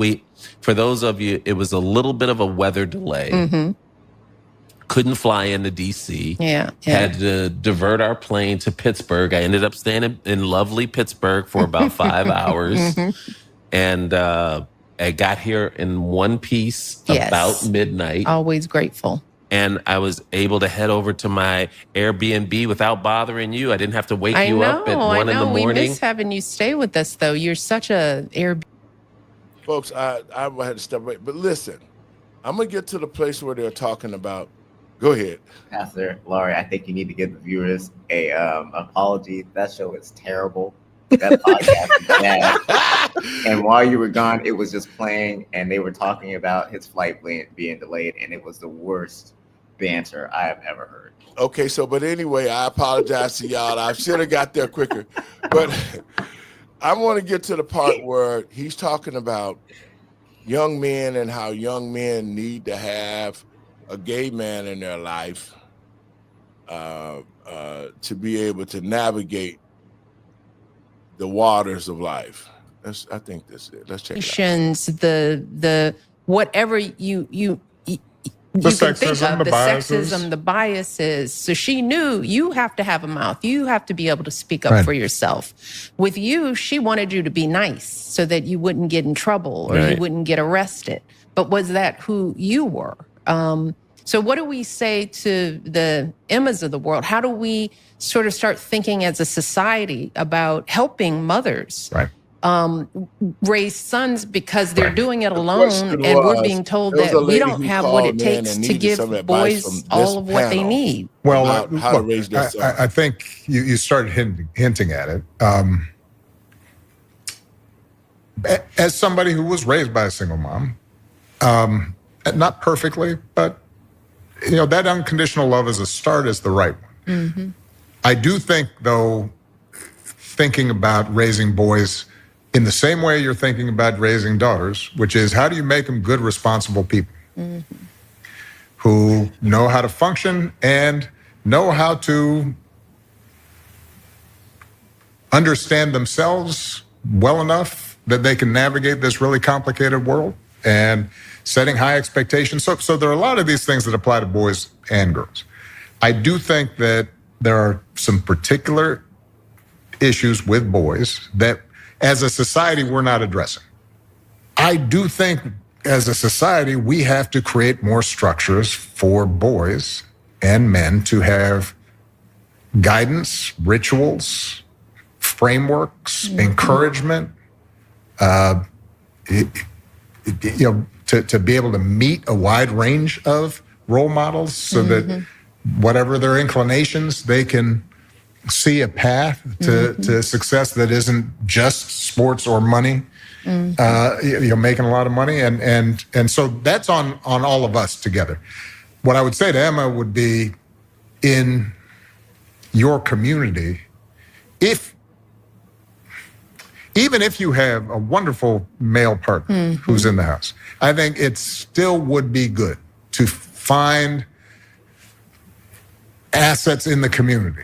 for those of you, it was a little bit of a weather delay. Mm-hmm. Couldn't fly into DC. Yeah. Had to divert our plane to Pittsburgh. I ended up staying in lovely Pittsburgh for about 5 hours. Mm-hmm. And I got here in one piece about midnight. Always grateful. And I was able to head over to my Airbnb without bothering you. I didn't have to wake you up at 1 in the morning. We miss having you stay with us, though. You're such a Airbnb. Folks, I had to step away. But listen, I'm going to get to the place where they're talking about. Go ahead. Pastor Lowery, I think you need to give the viewers a apology. That show is terrible. That podcast is bad. And while you were gone, it was just playing, and they were talking about his flight being delayed, and it was the worst banter I have ever heard. Okay, but anyway, I apologize to y'all. I should have got there quicker. But I want to get to the part where he's talking about young men and how young men need to have a gay man in their life to be able to navigate the waters of life. I think that's it. Let's check it out. The whatever you can think of, the sexism, the biases. So she knew you have to have a mouth. You have to be able to speak up for yourself. With you, she wanted you to be nice so that you wouldn't get in trouble or you wouldn't get arrested. But was that who you were? So what do we say to the Emmas of the world? How do we sort of start thinking as a society about helping mothers raise sons, because they're doing it alone, and we're being told that we don't have what it takes to give boys all of what they need? Well, how to raise their son. I think you started hinting at it. As somebody who was raised by a single mom, not perfectly, but that unconditional love as a start is the right one. Mm-hmm. I do think, though, thinking about raising boys in the same way you're thinking about raising daughters, which is how do you make them good, responsible people who know how to function and know how to understand themselves well enough that they can navigate this really complicated world, and setting high expectations. So there are a lot of these things that apply to boys and girls. I do think that there are some particular issues with boys that, as a society, we're not addressing. I do think, as a society, we have to create more structures for boys and men to have guidance, rituals, frameworks, encouragement, to be able to meet a wide range of role models so that whatever their inclinations, they can see a path to success that isn't just sports or money, making a lot of money. And so that's on all of us together. What I would say to Emma would be, in your community, even if you have a wonderful male partner who's in the house, I think it still would be good to find assets in the community,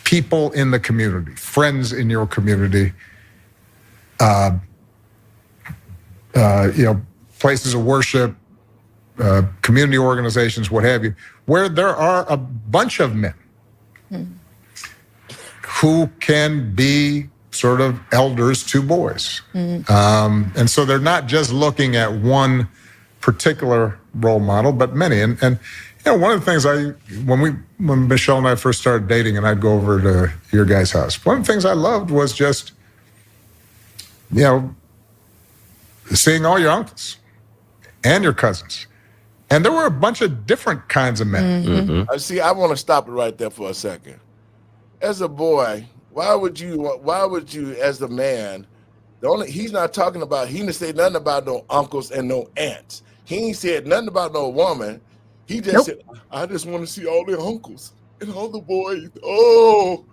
people in the community, friends in your community, places of worship, community organizations, what have you, where there are a bunch of men who can be sort of elders to boys. And so they're not just looking at one particular role model, but many. And one of the things when Michelle and I first started dating and I'd go over to your guys' house, one of the things I loved was just, seeing all your uncles and your cousins. And there were a bunch of different kinds of men. See, I want to stop it right there for a second. As a boy, why would you, as a man, he's not talking about, he didn't say nothing about no uncles and no aunts. He ain't said nothing about no woman. He just said, I just want to see all the uncles and all the boys. Oh,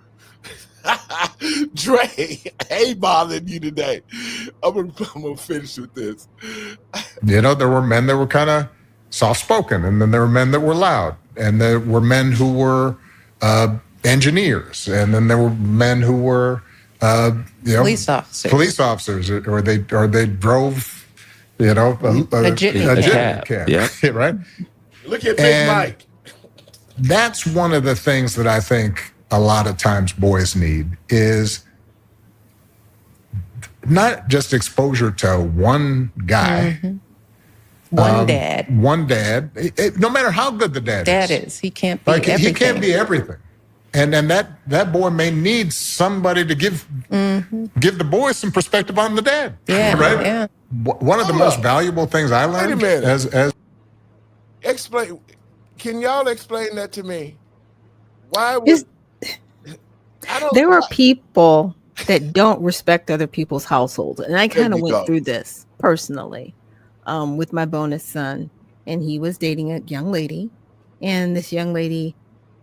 Dre, I ain't bothering you today. I'm gonna finish with this. There were men that were kind of soft-spoken, and then there were men that were loud, and there were men who were engineers, and then there were men who were Police officers. Police officers, or they drove, a jitney cab. Yeah. Right? Look at Big Mike. That's one of the things that I think a lot of times boys need is not just exposure to one guy. One dad. One dad. No matter how good the dad is. He can't be everything. He can't be everything. And that boy may need somebody to give the boy some perspective on the dad. Yeah, right? Yeah. One of the most valuable things I learned as explain. Can y'all explain that to me? Why would there are people that don't respect other people's households, and I kind of went through this personally with my bonus son, and he was dating a young lady, and this young lady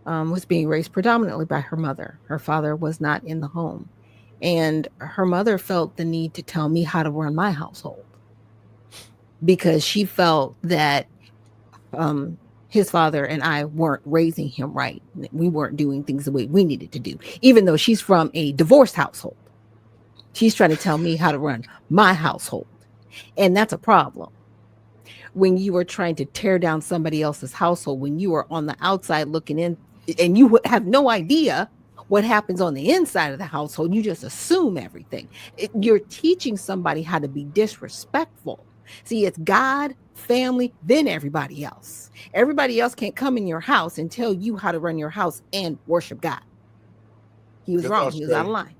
was being raised predominantly by her mother. Her father was not in the home, and her mother felt the need to tell me how to run my household because she felt that his father and I weren't raising him right. We weren't doing things the way we needed to do, even though she's from a divorced household. She's trying to tell me how to run my household. And that's a problem. When you are trying to tear down somebody else's household, when you are on the outside looking in and you have no idea what happens on the inside of the household, you just assume everything. You're teaching somebody how to be disrespectful. See, it's God, family, then everybody else. Everybody else can't come in your house and tell you how to run your house and worship God. He was wrong. He was out of line.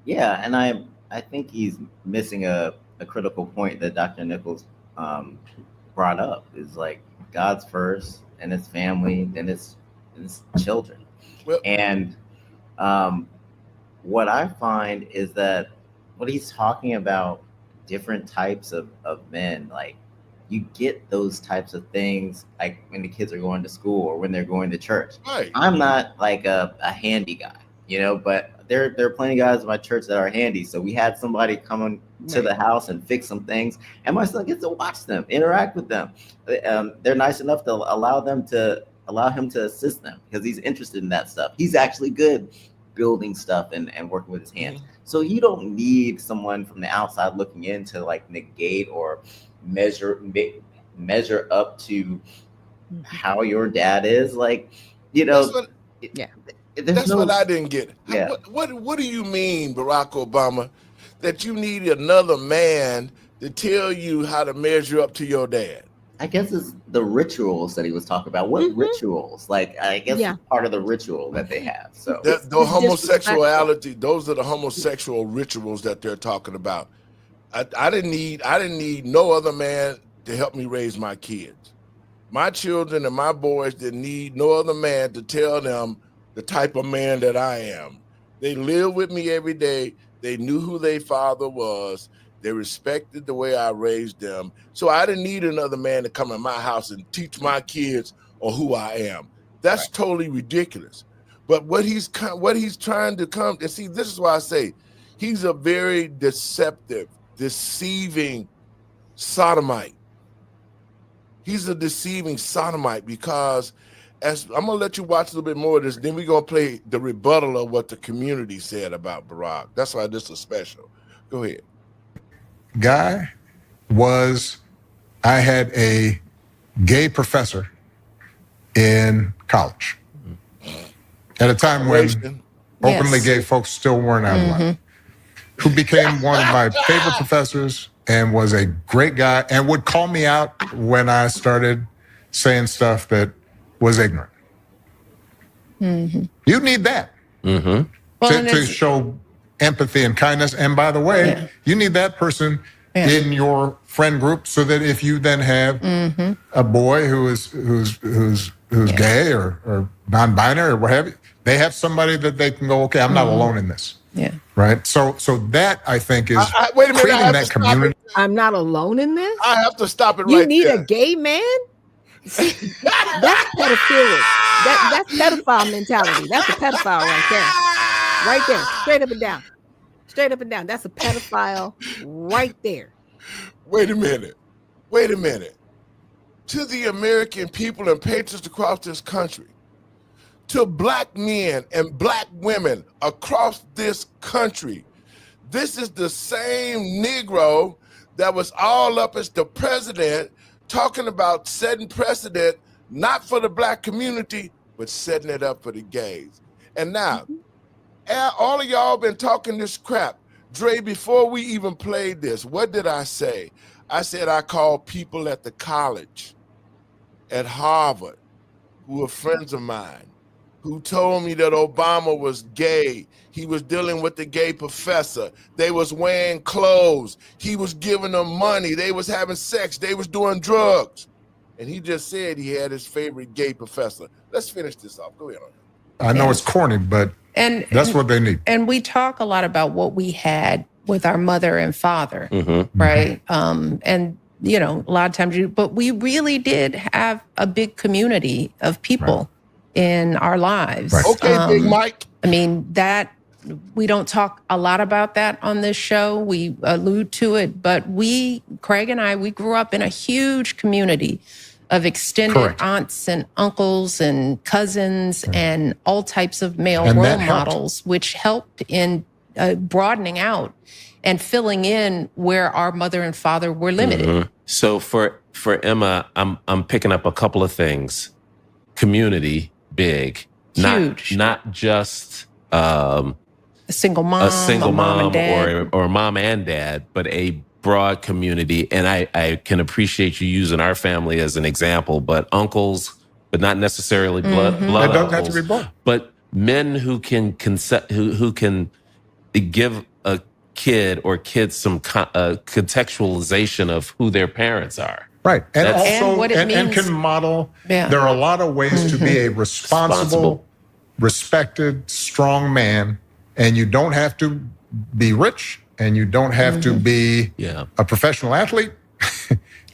Yeah, and I think he's missing a critical point that Dr. Nichols brought up is like God's first, and his family, then his children. Well, and what I find is that what he's talking about, different types of men, like you get those types of things like when the kids are going to school or when they're going to church. Right. I'm not like a handy guy, but there are plenty of guys in my church that are handy. So we had somebody coming to the house and fix some things, and my son gets to watch them, interact with them. They're nice enough to allow him to assist them because he's interested in that stuff. He's actually good building stuff and working with his hands. So you don't need someone from the outside looking in to like negate or measure up to how your dad is. Like, that's what I didn't get. Yeah. What do you mean, Barack Obama, that you need another man to tell you how to measure up to your dad? I guess it's the rituals that he was talking about. What rituals? Like, I guess it's part of the ritual that they have. So the homosexuality, those are the homosexual rituals that they're talking about. I didn't need no other man to help me raise my kids. My children and my boys didn't need no other man to tell them the type of man that I am. They lived with me every day. They knew who their father was. They respected the way I raised them. So I didn't need another man to come in my house and teach my kids on who I am. That's totally ridiculous. But what he's trying to come and see, this is why I say he's a very deceiving sodomite. He's a deceiving sodomite because I'm going to let you watch a little bit more of this. Then we're going to play the rebuttal of what the community said about Barack. That's why this is special. Go ahead. Guy I had a gay professor in college at a time when openly gay folks still weren't out of line, who became one of my favorite professors and was a great guy and would call me out when I started saying stuff that was ignorant. You need that to show empathy and kindness. And by the way, you need that person in your friend group so that if you then have a boy who's gay or non-binary or what have you, they have somebody that they can go, okay, I'm not alone in this. Yeah. Right. So that I think is wait a minute, creating that community. I'm not alone in this. I have to stop it You right need there. a gay man? See, that's pedophilic. That's pedophile mentality. That's a pedophile right there. Right there. Straight up and down. Straight up and down. That's a pedophile right there. Wait a minute. To the American people and patriots across this country, to black men and black women across this country. This is the same Negro that was all up as the president talking about setting precedent, not for the black community, but setting it up for the gays. And now, all of y'all been talking this crap. Dre, before we even played this, what did I say? I said I called people at the college, at Harvard, who were friends of mine, who told me that Obama was gay. He was dealing with the gay professor. They was wearing clothes. He was giving them money. They was having sex. They was doing drugs. And he just said he had his favorite gay professor. Let's finish this off. Go ahead. I know it's corny, but that's what they need. And we talk a lot about what we had with our mother and father, right? And, you know, a lot of times, but we really did have a big community of people in our lives. Right. Okay, Big Mike. I mean, that we don't talk a lot about that on this show. We allude to it, but Craig and I, we grew up in a huge community of extended aunts and uncles and cousins and all types of male role models, which helped in broadening out and filling in where our mother and father were limited. So for Emma, I'm picking up a couple of things. Community, big, huge, not just a single mom, mom or mom and dad, but a broad community. And I can appreciate you using our family as an example, but uncles, but not necessarily blood It doesn't uncles, have to be blood. but men who can who can give a kid or kids some contextualization of who their parents are. Right. And That's- also, what it and means- can model, Yeah. there are a lot of ways to be a responsible, respected, strong man. And you don't have to be rich, and you don't have to be a professional athlete.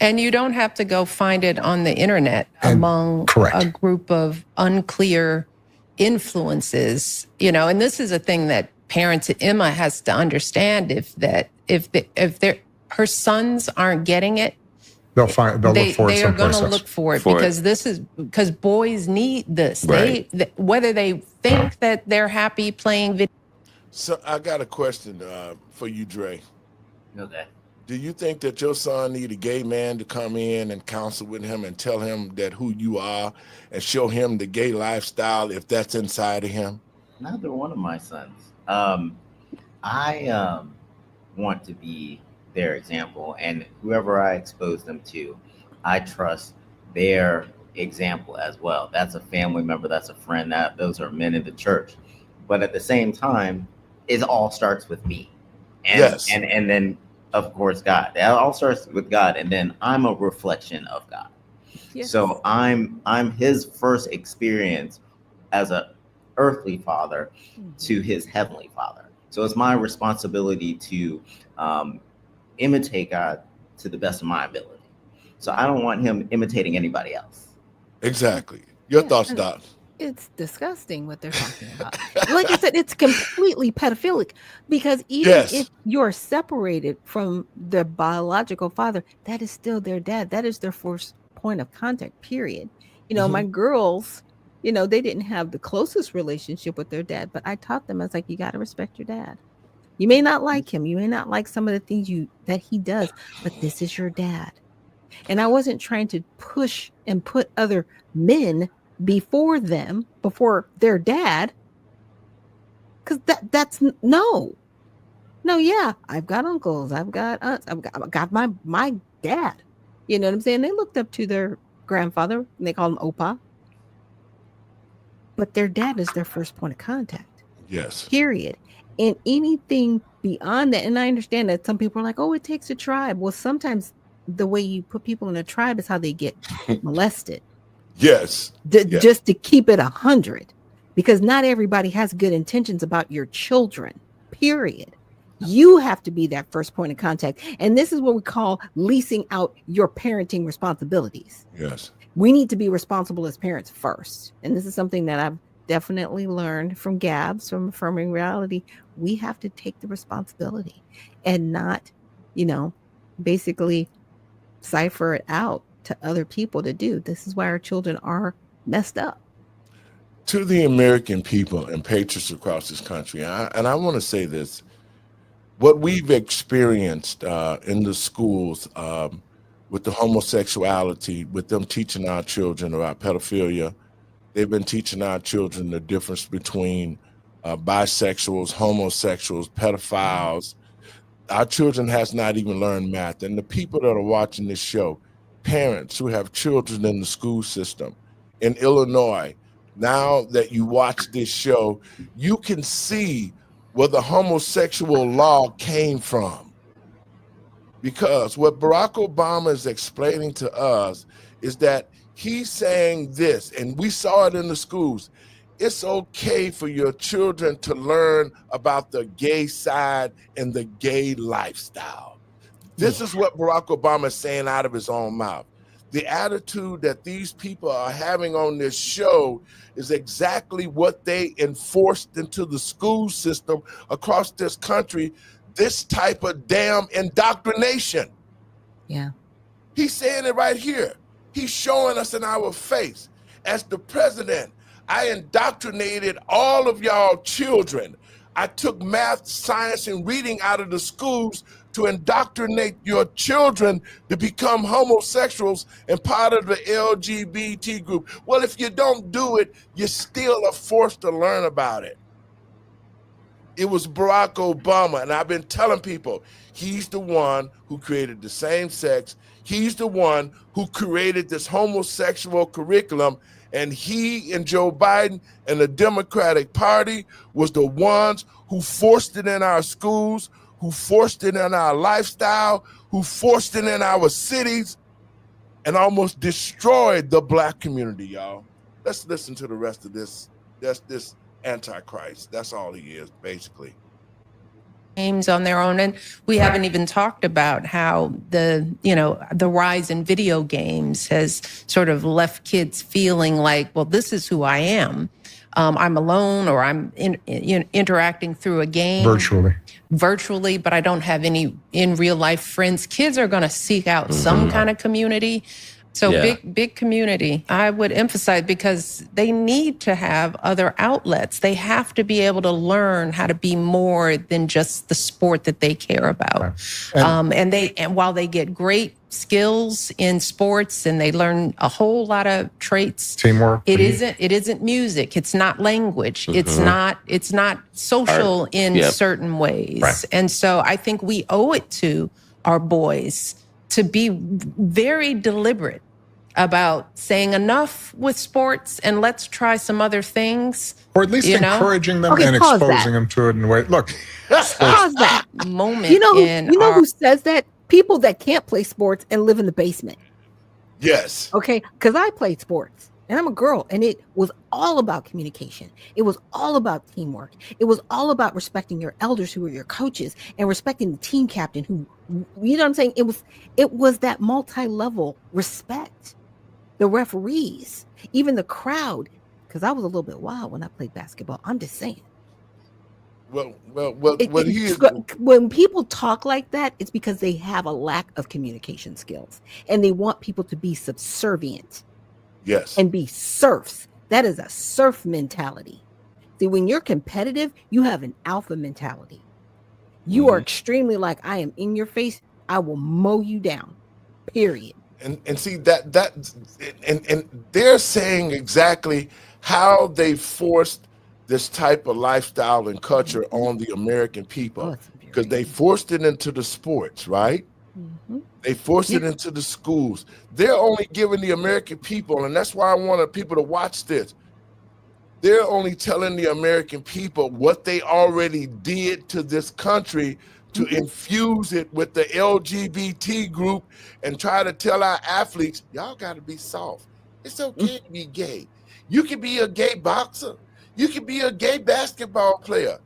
And you don't have to go find it on the internet among a group of unclear influences, you know. And this is a thing that parents, Emma has to understand: if her sons aren't getting it, they'll look for it someplace are going to else. look for it because boys need this. Right. Whether they think that they're happy playing video. So I got a question for you, Dre. Okay. Do you think that your son need a gay man to come in and counsel with him and tell him that who you are and show him the gay lifestyle if that's inside of him? Neither one of my sons. I want to be their example, and whoever I expose them to, I trust their example as well. That's a family member, that's a friend, those are men in the church. But at the same time, it all starts with me. And then of course God. It all starts with God, and then I'm a reflection of God. Yes. So I'm his first experience as a earthly father to his heavenly father. So it's my responsibility to imitate God to the best of my ability. So I don't want him imitating anybody else. Exactly. Your thoughts, Doc? It's disgusting what they're talking about. Like I said, it's completely pedophilic because even if you're separated from their biological father, that is still their dad. That is their first point of contact, period. You know, my girls, you know, they didn't have the closest relationship with their dad, but I taught them, I was like, you got to respect your dad. You may not like him. You may not like some of the things that he does, but this is your dad. And I wasn't trying to push and put other men before their dad, because that's no. Yeah, I've got uncles, I've got aunts, I've got my dad. You know what I'm saying? They looked up to their grandfather and they called him Opa, but their dad is their first point of contact. Yes. Period. And anything beyond that, and I understand that some people are like, oh, it takes a tribe. Well, sometimes the way you put people in a tribe is how they get molested. Yes. Just to keep it 100, because not everybody has good intentions about your children, period. You have to be that first point of contact. And this is what we call leasing out your parenting responsibilities. Yes. We need to be responsible as parents first. And this is something that I've definitely learned from Gabs, from Affirming Reality. We have to take the responsibility and not, you know, basically cipher it out to other people to do. This is why our children are messed up. To the American people and patriots across this country, and I want to say this, what we've experienced in the schools with the homosexuality, with them teaching our children about pedophilia, they've been teaching our children the difference between bisexuals, homosexuals, pedophiles. Our children has not even learned math. And the people that are watching this show, parents who have children in the school system in Illinois, now that you watch this show, you can see where the homosexual law came from. Because what Barack Obama is explaining to us is that he's saying this, and we saw it in the schools. It's okay for your children to learn about the gay side and the gay lifestyle. This is what Barack Obama is saying out of his own mouth. The attitude that these people are having on this show is exactly what they enforced into the school system across this country, this type of damn indoctrination. Yeah. He's saying it right here. He's showing us in our face. As the president, I indoctrinated all of y'all children. I took math, science, and reading out of the schools to indoctrinate your children to become homosexuals and part of the LGBT group. Well, if you don't do it, you still are forced to learn about it. It was Barack Obama, and I've been telling people, he's the one who created the same sex. He's the one who created this homosexual curriculum, and he and Joe Biden and the Democratic Party was the ones who forced it in our schools, who forced it in our lifestyle, who forced it in our cities, and almost destroyed the Black community, y'all. Let's listen to the rest of this. That's this Antichrist. That's all he is, basically. Games on their own, and we haven't even talked about how the rise in video games has sort of left kids feeling like, well, this is who I am. I'm alone, or I'm interacting through a game virtually, but I don't have any in real life friends. Kids are going to seek out some kind of community. So big community, I would emphasize, because they need to have other outlets. They have to be able to learn how to be more than just the sport that they care about. Right. And while they get great skills in sports and they learn a whole lot of traits, teamwork. It isn't music. It's not language. It's not social art in certain ways. Right. And so I think we owe it to our boys to be very deliberate about saying enough with sports and let's try some other things. Or at least encouraging them and exposing them to it in a way. Look, pause that moment. You know who says that? People that can't play sports and live in the basement. Yes. Okay, because I played sports and I'm a girl, and it was all about communication. It was all about teamwork. It was all about respecting your elders who were your coaches and respecting the team captain who, you know what I'm saying? It was that multi-level respect. The referees, even the crowd, because I was a little bit wild when I played basketball. I'm just saying. When people talk like that, it's because they have a lack of communication skills and they want people to be subservient. Yes. And be serfs. That is a serf mentality. See, when you're competitive, you have an alpha mentality. You are extremely like, I am in your face. I will mow you down. Period. And see that they're saying exactly how they forced this type of lifestyle and culture on the American people, because they forced it into the sports, right? They forced it into the schools. They're only giving the American people, and that's why I wanted people to watch this. They're only telling the American people what they already did to this country to infuse it with the LGBT group and try to tell our athletes, y'all got to be soft. It's okay to be gay. You can be a gay boxer. You can be a gay basketball player.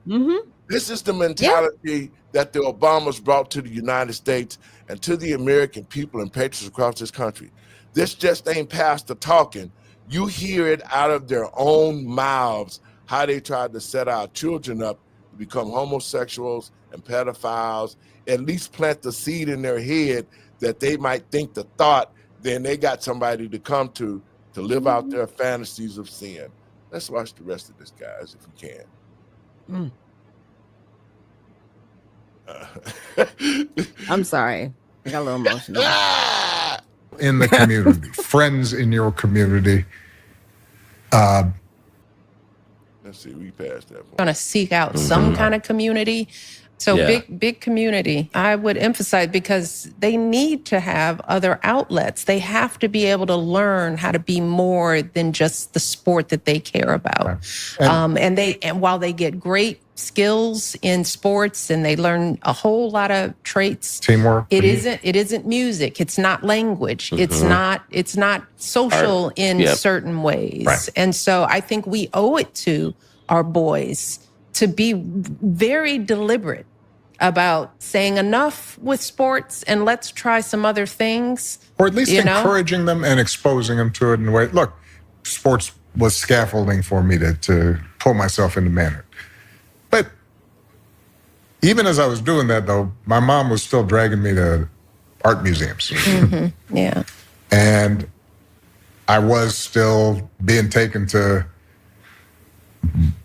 This is the mentality that the Obamas brought to the United States and to the American people and patriots across this country. This just ain't pastor talking. You hear it out of their own mouths, how they tried to set our children up to become homosexuals and pedophiles, at least plant the seed in their head that they might think the thought, then they got somebody to come to live out their fantasies of sin. Let's watch the rest of this, guys, if we can. I'm sorry. I got a little emotional. In the community, friends in your community. Let's see, we passed that point. Going to seek out some kind of community. So big community. I would emphasize, because they need to have other outlets. They have to be able to learn how to be more than just the sport that they care about. Right. And while they get great skills in sports and they learn a whole lot of traits, teamwork. It isn't music. It's not language. It's not social in certain ways. Right. And so I think we owe it to our boys to be very deliberate about saying enough with sports and let's try some other things. Or at least encouraging them and exposing them to it in a way. Look, sports was scaffolding for me to pull myself into manhood. But even as I was doing that, though, my mom was still dragging me to art museums. Yeah. And I was still being taken to,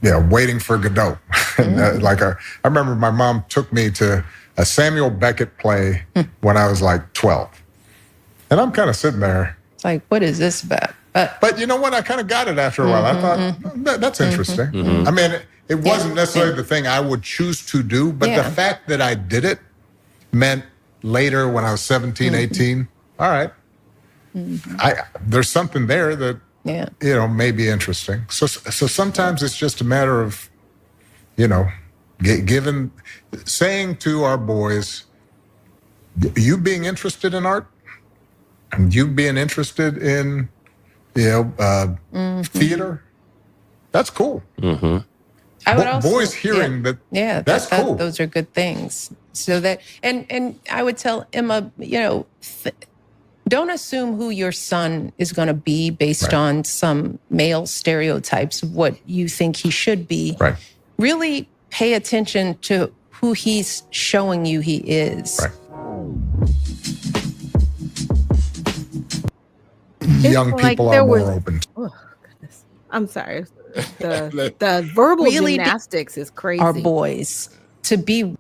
waiting for Godot. I remember my mom took me to a Samuel Beckett play when I was like 12. And I'm kind of sitting there. It's like, what is this about? But you know what? I kind of got it after a while. I thought, that's interesting. I mean, it wasn't necessarily the thing I would choose to do, but the fact that I did it meant later when I was 17, 18, all right, there's something there that, may be interesting. So sometimes it's just a matter of, saying to our boys, you being interested in art and you being interested in, theater, that's cool. I would also, boys hearing that. Yeah, that's cool. Those are good things. So that, and I would tell Emma, don't assume who your son is going to be based on some male stereotypes of what you think he should be. Right. Really pay attention to who he's showing you he is. Right. Young people are more open. Oh, goodness. I'm sorry. The verbal gymnastics is crazy. Our boys to be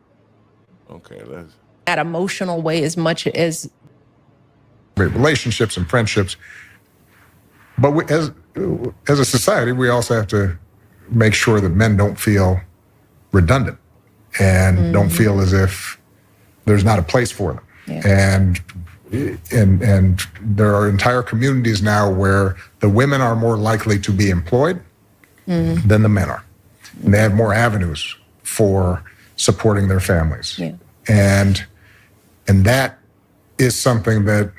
that emotional way as much as great relationships and friendships. But as a society, we also have to make sure that men don't feel redundant and don't feel as if there's not a place for them. Yeah. And there are entire communities now where the women are more likely to be employed than the men are. And they have more avenues for supporting their families. Yeah. And that is something that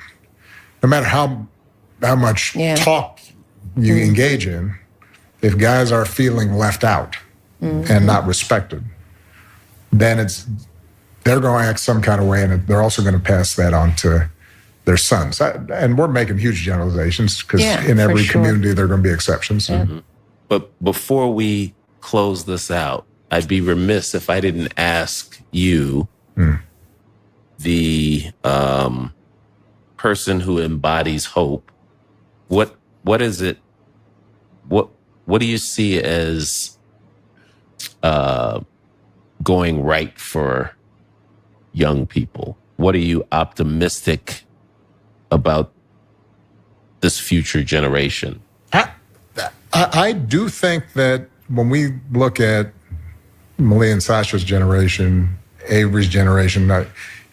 no matter how much talk you engage in, if guys are feeling left out and not respected, then they're going to act some kind of way, and they're also going to pass that on to their sons. And we're making huge generalizations because in every community there are going to be exceptions. But before we close this out, I'd be remiss if I didn't ask you, the person who embodies hope, what is it? What do you see as going right for young people? What are you optimistic about this future generation? I do think that when we look at Malia and Sasha's generation, Avery's generation,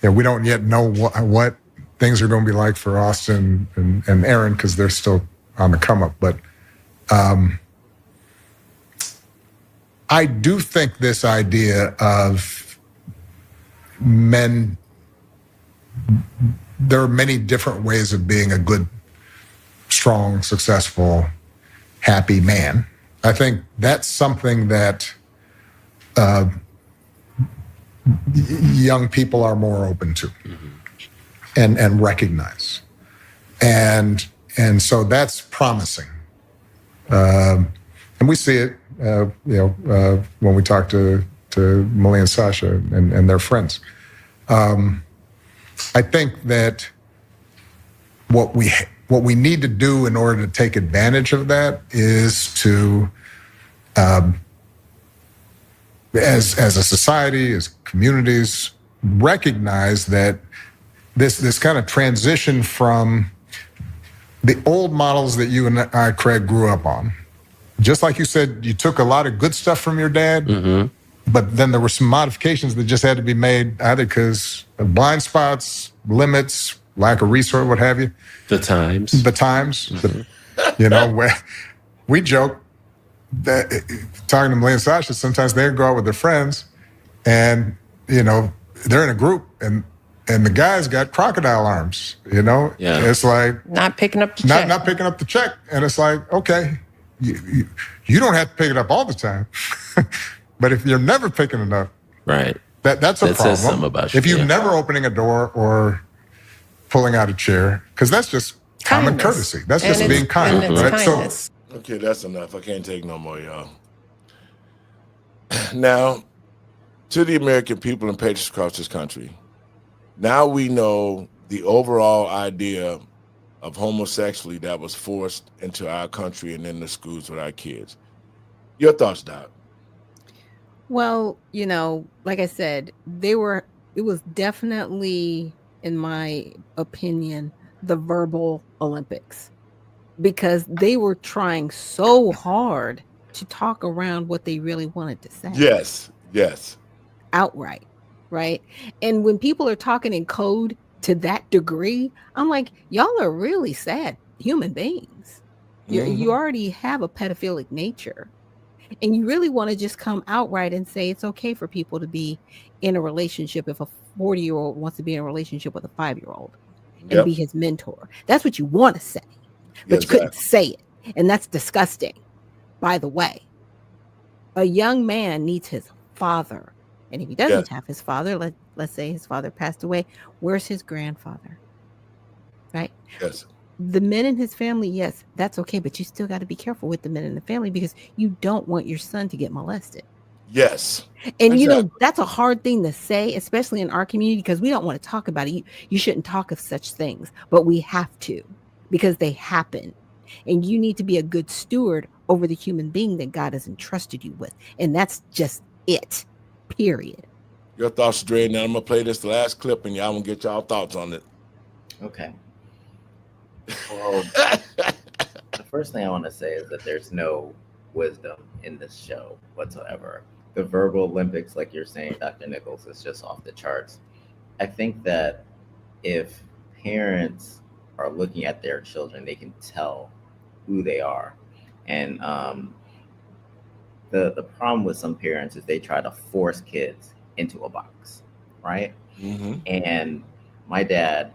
we don't yet know what things are going to be like for Austin and Aaron because they're still on the come up. But I do think this idea of men, there are many different ways of being a good, strong, successful, happy man. I think that's something that young people are more open to and recognize. And so that's promising. And we see it, when we talk to Malia and Sasha and their friends. I think that what we need to do in order to take advantage of that is to as a society, as communities, recognize that this kind of transition from the old models that you and I, Craig, grew up on. Just like you said, you took a lot of good stuff from your dad, but then there were some modifications that just had to be made, either because of blind spots, limits, lack of resource, what have you. The times. You know, where we joke that, talking to Malia and Sasha, sometimes they go out with their friends and, you know, they're in a group and the guy's got crocodile arms, you know? Yeah. It's like... Not picking up the check. Not picking up the check. And it's like, okay, you don't have to pick it up all the time. But if you're never picking it up, right, that's a problem. Says something about you. If you're never opening a door or pulling out a chair, because that's just common courtesy. That's just being kind, right? So, okay, that's enough. I can't take no more, y'all. Now, to the American people and patriots across this country, now we know the overall idea of homosexuality that was forced into our country and in the schools with our kids. Your thoughts, Doc? Well, you know, like I said, it was definitely, in my opinion, the verbal Olympics, because they were trying so hard to talk around what they really wanted to say. Yes. Outright, right? And when people are talking in code to that degree, I'm like, y'all are really sad human beings. You already have a pedophilic nature. And you really want to just come outright and say it's okay for people to be in a relationship if a 40-year-old wants to be in a relationship with a 5-year-old and be his mentor. That's what you want to say, but you couldn't say it. And that's disgusting, by the way. A young man needs his father. And if he doesn't have his father, let's say his father passed away, where's his grandfather? Right? Yes. The men in his family, yes, that's okay, but you still got to be careful with the men in the family because you don't want your son to get molested. Yes. And you know, that's a hard thing to say, especially in our community, because we don't want to talk about it. You shouldn't talk of such things, but we have to because they happen. And you need to be a good steward over the human being that God has entrusted you with. And that's just it, period. Your thoughts, Dre. Now I'm going to play this last clip and y'all going to get y'all thoughts on it. Okay. Well, the first thing I want to say is that there's no wisdom in this show whatsoever. The verbal Olympics, like you're saying, Dr. Nichols, is just off the charts. I think that if parents are looking at their children, they can tell who they are. And the problem with some parents is they try to force kids into a box, right? And my dad,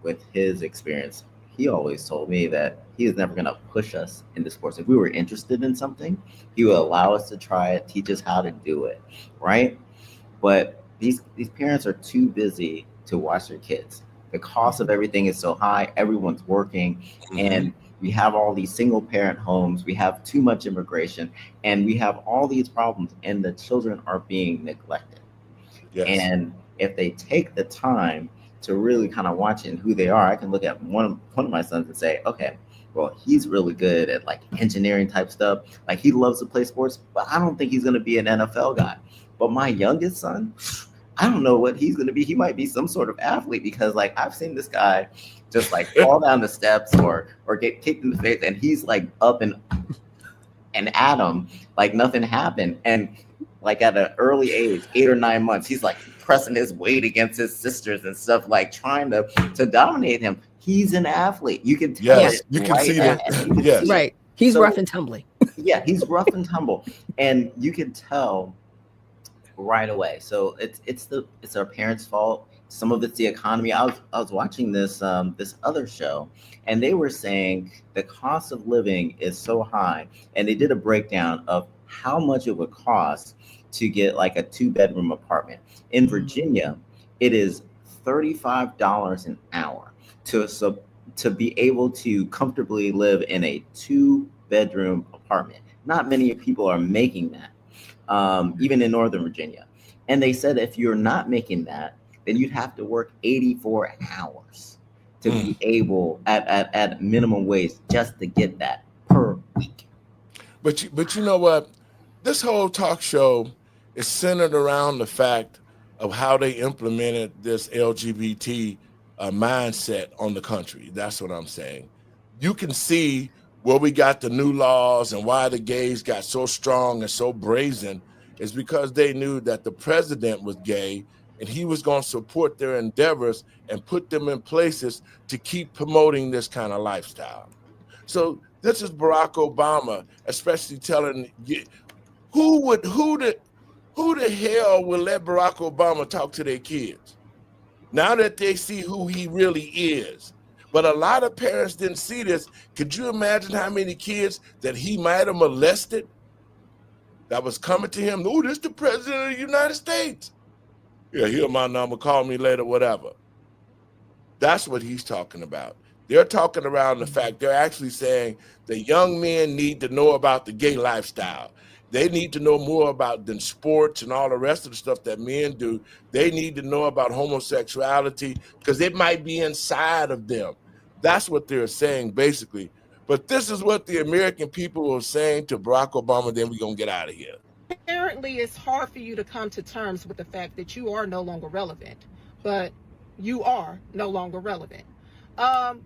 with his experience, he always told me that he was never going to push us into sports. If we were interested in something, he would allow us to try it, teach us how to do it, right? But these parents are too busy to watch their kids. The cost of everything is so high, everyone's working, and we have all these single parent homes, we have too much immigration, and we have all these problems, and the children are being neglected. Yes. And if they take the time to really kind of watch in who they are, I can look at one of my sons and say, okay, well, he's really good at like engineering type stuff. Like he loves to play sports, but I don't think he's going to be an NFL guy. But my youngest son, I don't know what he's going to be. He might be some sort of athlete because like I've seen this guy just like fall down the steps or get kicked in the face and he's like up and at him like nothing happened. And like at an early age, 8 or 9 months, he's like pressing his weight against his sisters and stuff, like trying to dominate him. He's an athlete. You can tell. Yes, you can see that. Yes. Right. He's rough and tumbly. Yeah, he's rough and tumble. And you can tell right away. So it's our parents' fault. Some of it's the economy. I was watching this other show, and they were saying the cost of living is so high, and they did a breakdown of how much it would cost to get like a 2-bedroom apartment. In Virginia, it is $35 an hour to be able to comfortably live in a 2-bedroom apartment. Not many people are making that, even in Northern Virginia. And they said if you're not making that, then you'd have to work 84 hours to be able at minimum wage just to get that per week. But you know what? this whole talk show is centered around the fact of how they implemented this LGBT mindset on the country. That's what I'm saying. You can see where we got the new laws and why the gays got so strong and so brazen is because they knew that the president was gay and he was going to support their endeavors and put them in places to keep promoting this kind of lifestyle. So this is Barack Obama, especially telling you, who the hell will let Barack Obama talk to their kids now that they see who he really is? But a lot of parents didn't see this. Could you imagine how many kids that he might have molested that was coming to him? Oh, this is the president of the United States. Yeah, here's my number, call me later, whatever. That's what he's talking about. They're talking around the fact they're actually saying the young men need to know about the gay lifestyle. They need to know more about than sports and all the rest of the stuff that men do. They need to know about homosexuality because it might be inside of them. That's what they're saying, basically. But this is what the American people are saying to Barack Obama, then we're going to get out of here. Apparently, it's hard for you to come to terms with the fact that you are no longer relevant, but you are no longer relevant.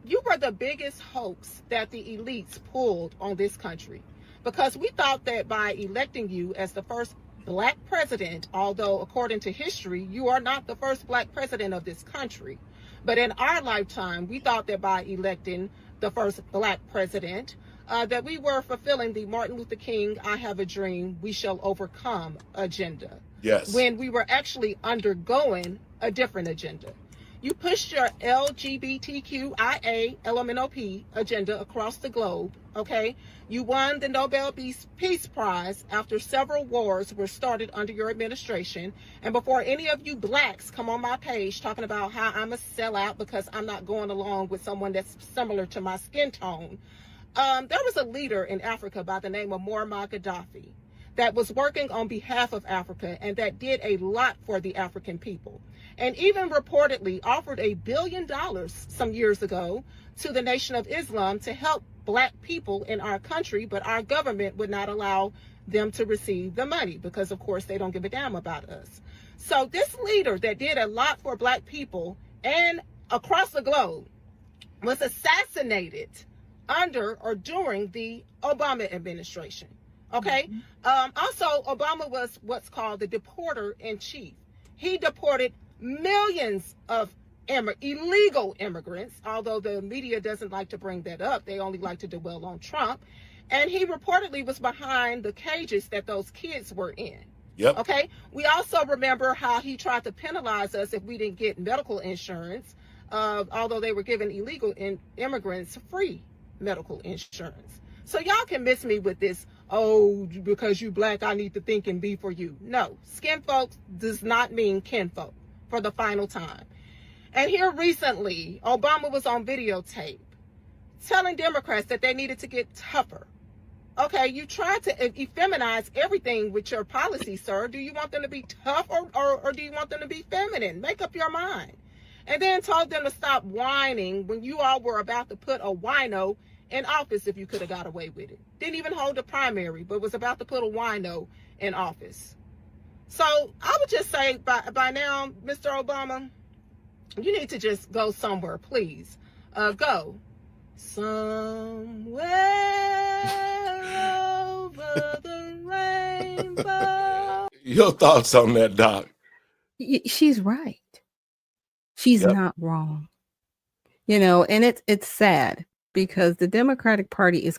You were the biggest hoax that the elites pulled on this country, because we thought that by electing you as the first black president, although according to history, you are not the first black president of this country, but in our lifetime, we thought that by electing the first black president, that we were fulfilling the Martin Luther King, I have a dream, we shall overcome agenda. Yes. When we were actually undergoing a different agenda. You pushed your LGBTQIA LMNOP agenda across the globe, okay? You won the Nobel Peace Prize after several wars were started under your administration. And before any of you blacks come on my page talking about how I'm a sellout because I'm not going along with someone that's similar to my skin tone, there was a leader in Africa by the name of Muammar Gaddafi that was working on behalf of Africa and that did a lot for the African people. And even reportedly offered $1 billion some years ago to the Nation of Islam to help black people in our country, but our government would not allow them to receive the money because, of course, they don't give a damn about us. So this leader that did a lot for black people and across the globe was assassinated under or during the Obama administration. Okay. Also, Obama was what's called the deporter in chief. He deported millions of illegal immigrants, although the media doesn't like to bring that up. They only like to dwell on Trump. And he reportedly was behind the cages that those kids were in. Yep. Okay. We also remember how he tried to penalize us if we didn't get medical insurance, although they were giving illegal immigrants free medical insurance. So y'all can miss me with this, oh, because you black, I need to think and be for you. No, skin folks does not mean kinfolk, for the final time. And here recently, Obama was on videotape telling Democrats that they needed to get tougher. Okay, you tried to effeminize everything with your policy, sir. Do you want them to be tough or do you want them to be feminine? Make up your mind. And then told them to stop whining when you all were about to put a wino in office if you could have got away with it. Didn't even hold a primary, but was about to put a wino in office. So I would just say by now, Mr. Obama, you need to just go somewhere, please. Go somewhere over the rainbow. Your thoughts on that, Doc? She's right. She's not wrong. You know, and it's sad because the Democratic Party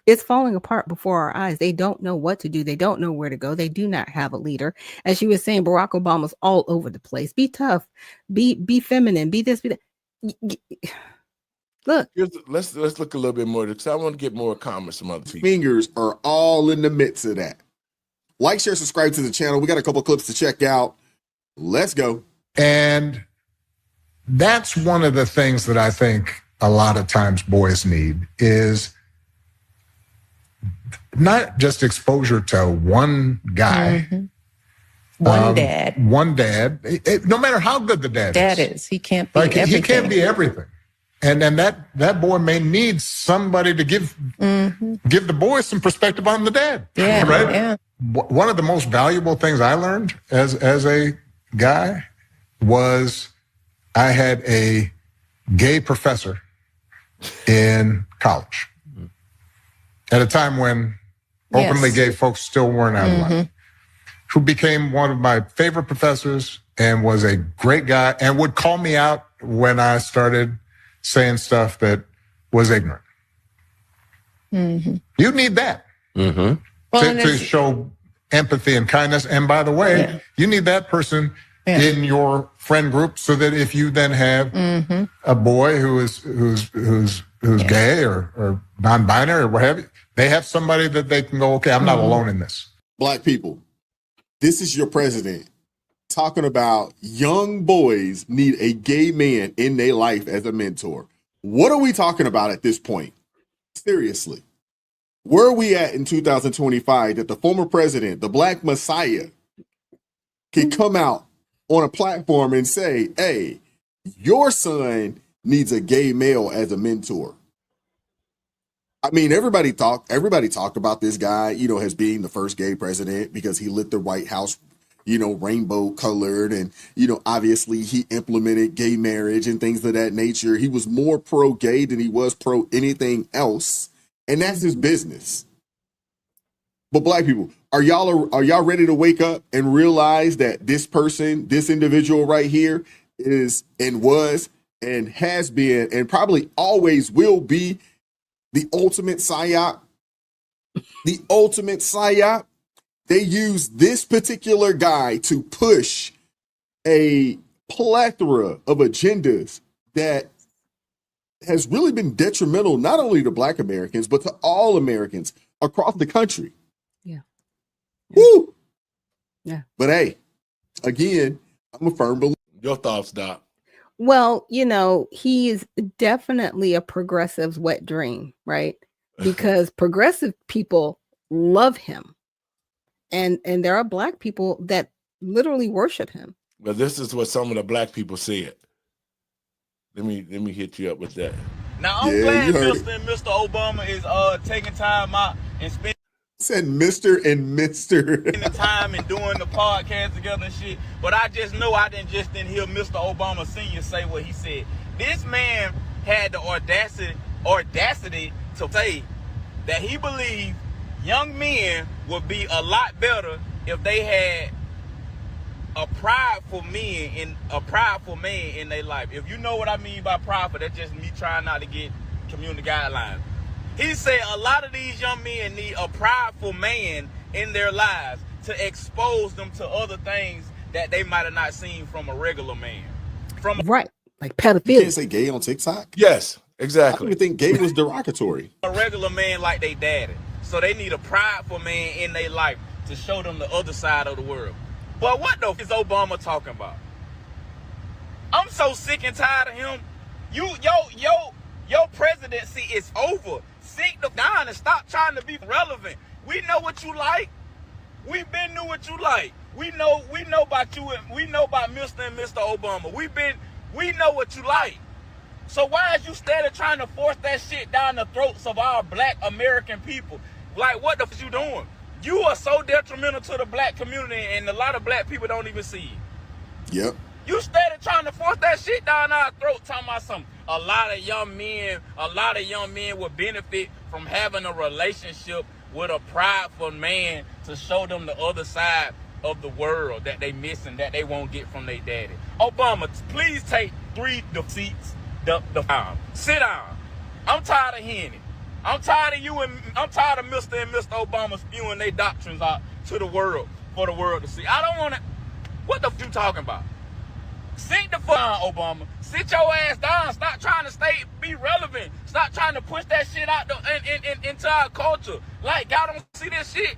is falling apart before our eyes. They don't know what to do. They don't know where to go. They do not have a leader. As she was saying, Barack Obama's all over the place. Be tough. Be feminine. Be this. Be that. Look. Let's look a little bit more because I want to get more comments from other people. Fingers are all in the midst of that. Like, share, subscribe to the channel. We got a couple clips to check out. Let's go. And that's one of the things that I think a lot of times boys need is not just exposure to one guy. Mm-hmm. One dad. One dad. No matter how good the dad is. He can't be everything. He can't be everything. And then that boy may need somebody to give the boy some perspective on the dad. Yeah, right? Yeah. one of the most valuable things I learned as a guy was I had a gay professor in college at a time when openly gay folks still weren't out of line, who became one of my favorite professors and was a great guy and would call me out when I started saying stuff that was ignorant. You need that to show empathy and kindness. And by the way, you need that person in your friend group so that if you then have a boy who's gay or non-binary or what have you, they have somebody that they can go, okay, I'm not alone in this. Black people, this is your president talking about young boys need a gay man in their life as a mentor. What are we talking about at this point? Seriously. Where are we at in 2025 that the former president, the Black Messiah, can come out on a platform and say, hey, your son needs a gay male as a mentor? I mean, everybody talk about this guy, as being the first gay president because he lit the White House, rainbow colored. And, obviously he implemented gay marriage and things of that nature. He was more pro-gay than he was pro anything else. And that's his business. But black people, are y'all ready to wake up and realize that this person, this individual right here is and was and has been and probably always will be the ultimate psyop? The ultimate psyop. They use this particular guy to push a plethora of agendas that has really been detrimental not only to Black Americans, but to all Americans across the country. Yeah. Woo! Yeah. But hey, again, I'm a firm believer. Your thoughts, Doc? Well, he is definitely a progressive's wet dream, right? Because progressive people love him. And there are Black people that literally worship him. But this is what some of the Black people said. Let me hit you up with that. Now I'm glad Mr. Obama is taking time out and spending. Said Mr. and Mr. The time and doing the podcast together and shit. But I just know I didn't hear Mr. Obama Sr. say what he said. This man had the audacity to say that he believed young men would be a lot better if they had a prideful man in their life. If you know what I mean by prideful, that's just me trying not to get community guidelines. He said a lot of these young men need a prideful man in their lives to expose them to other things that they might have not seen from a regular man. Right, like pedophilia. You can't say gay on TikTok? Yes, exactly. I don't even think gay was derogatory. A regular man like they daddy. So they need a prideful man in their life to show them the other side of the world. But what the f is Obama talking about? I'm so sick and tired of him. Your presidency is over. Sit down and stop trying to be relevant. We know what you like. We been knew what you like. We know about you and we know about Mr. and Mr. Obama. We know what you like. So why is you steady trying to force that shit down the throats of our Black American people? Like, what the f is you doing? You are so detrimental to the Black community, and a lot of Black people don't even see it. Yep. You steady trying to force that shit down our throat, talking about something. A lot of young men will benefit from having a relationship with a prideful man to show them the other side of the world that they missing, that they won't get from their daddy. Obama, please take 3 seats. Sit down. I'm tired of hearing it. I'm tired of Mr. and Mr. Obama spewing their doctrines out to the world for the world to see. I don't want to. What the f you talking about? Sit the fuck down, Obama. Sit your ass down. Stop trying to be relevant. Stop trying to push that shit out into our culture. Like, y'all don't see this shit.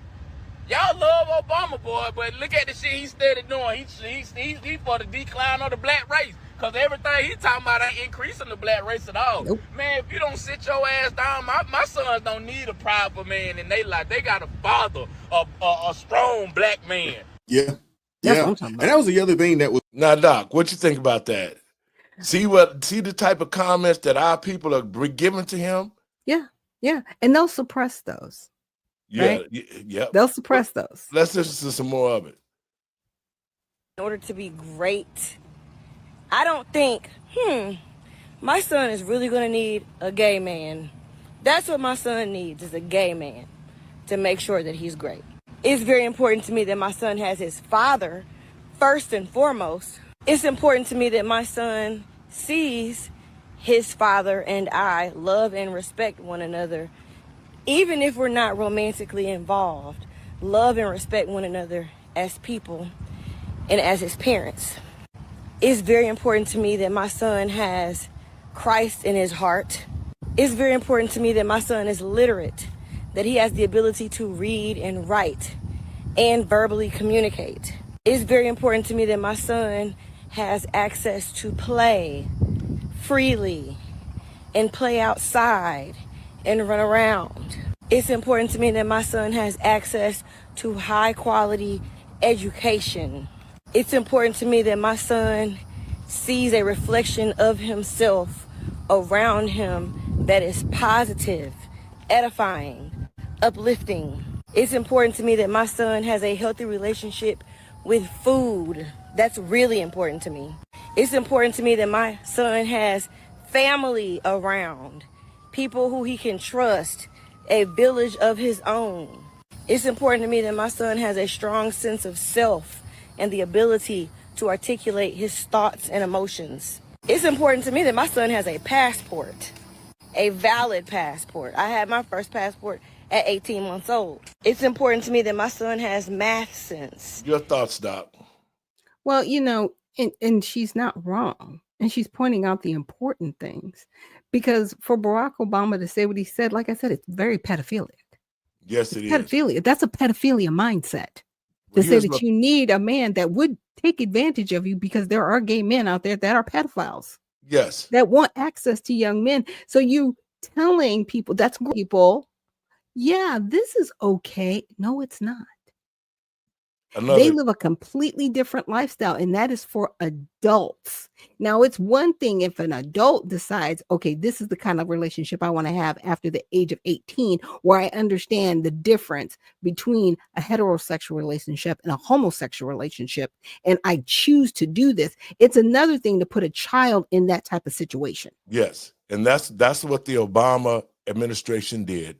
Y'all love Obama, boy, but look at the shit he steady doing. He for the decline of the Black race. Because everything he talking about ain't increasing the Black race at all. Nope. Man, if you don't sit your ass down, my sons don't need a prideful man in their life. They got a father, a strong Black man. Yeah. Yeah. And that was the other thing that was. Now, Doc, what you think about that? See the type of comments that our people are giving to him? Yeah. Yeah. And they'll suppress those. Yeah, right? yep. They'll suppress those. Let's listen to some more of it. In order to be great, I don't think, my son is really going to need a gay man. That's what my son needs, is a gay man to make sure that he's great. It's very important to me that my son has his father first and foremost. It's important to me that my son sees his father and I love and respect one another, even if we're not romantically involved. Love and respect one another as people and as his parents. It's very important to me that my son has Christ in his heart. It's very important to me that my son is literate, that he has the ability to read and write and verbally communicate. It's very important to me that my son has access to play freely and play outside and run around. It's important to me that my son has access to high quality education. It's important to me that my son sees a reflection of himself around him that is positive, edifying, uplifting. It's important to me that my son has a healthy relationship with food. That's really important to me. It's important to me that my son has family around, people who he can trust, a village of his own. It's important to me that my son has a strong sense of self and the ability to articulate his thoughts and emotions. It's important to me that my son has a passport, a valid passport. I had my first passport at 18 months old. It's important to me that my son has math sense. Your thoughts, Doc. Well, and she's not wrong. And she's pointing out the important things. Because for Barack Obama to say what he said, like I said, it's very pedophilic. Yes, it is. Pedophilia. That's a pedophilia mindset. To say that you need a man that would take advantage of you, because there are gay men out there that are pedophiles. Yes. That want access to young men. So you telling people, that's people, yeah, this is okay. No, it's not. They live a completely different lifestyle, and that is for adults. Now, it's one thing if an adult decides, okay, this is the kind of relationship I want to have after the age of 18, where I understand the difference between a heterosexual relationship and a homosexual relationship, and I choose to do this. It's another thing to put a child in that type of situation. Yes, and that's what the Obama administration did.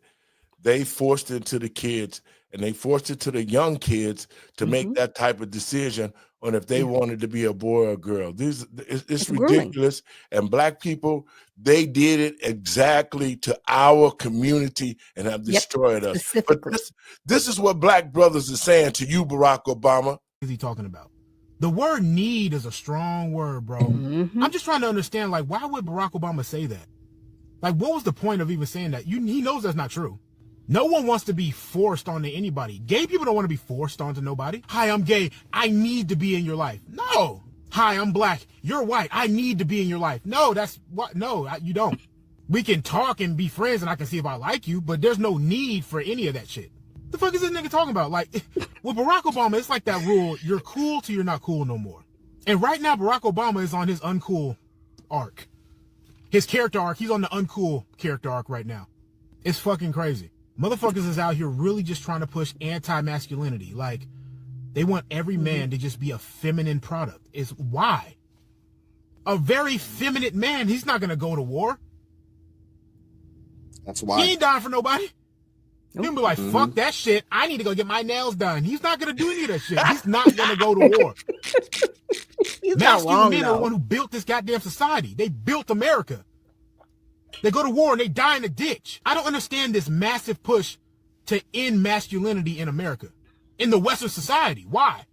They forced it to the kids, and they forced it to the young kids to make that type of decision on if they wanted to be a boy or a girl. It's ridiculous. And Black people, they did it exactly to our community and have destroyed us. But this is what Black brothers are saying to you, Barack Obama. What is he talking about? The word need is a strong word, bro. I'm just trying to understand, like, why would Barack Obama say that? Like, what was the point of even saying that? He knows that's not true. No one wants to be forced onto anybody. Gay people don't want to be forced onto nobody. Hi, I'm gay. I need to be in your life. No. Hi, I'm Black. You're white. I need to be in your life. No, that's what? No, you don't. We can talk and be friends, and I can see if I like you, but there's no need for any of that shit. The fuck is this nigga talking about? Like, with Barack Obama, it's like that rule, you're cool till you're not cool no more. And right now, Barack Obama is on his uncool arc. His character arc, he's on the uncool character arc right now. It's fucking crazy. Motherfuckers is out here really just trying to push anti-masculinity. Like, they want every man to just be a feminine product. It's why? A very feminine man, he's not going to go to war. That's why. He ain't dying for nobody. He'll be like, fuck that shit. I need to go get my nails done. He's not going to do any of that shit. He's not going to go to war. Masculine men are the one who built this goddamn society. They built America. They go to war and they die in a ditch. I don't understand this massive push to end masculinity in America, in the Western society. Why?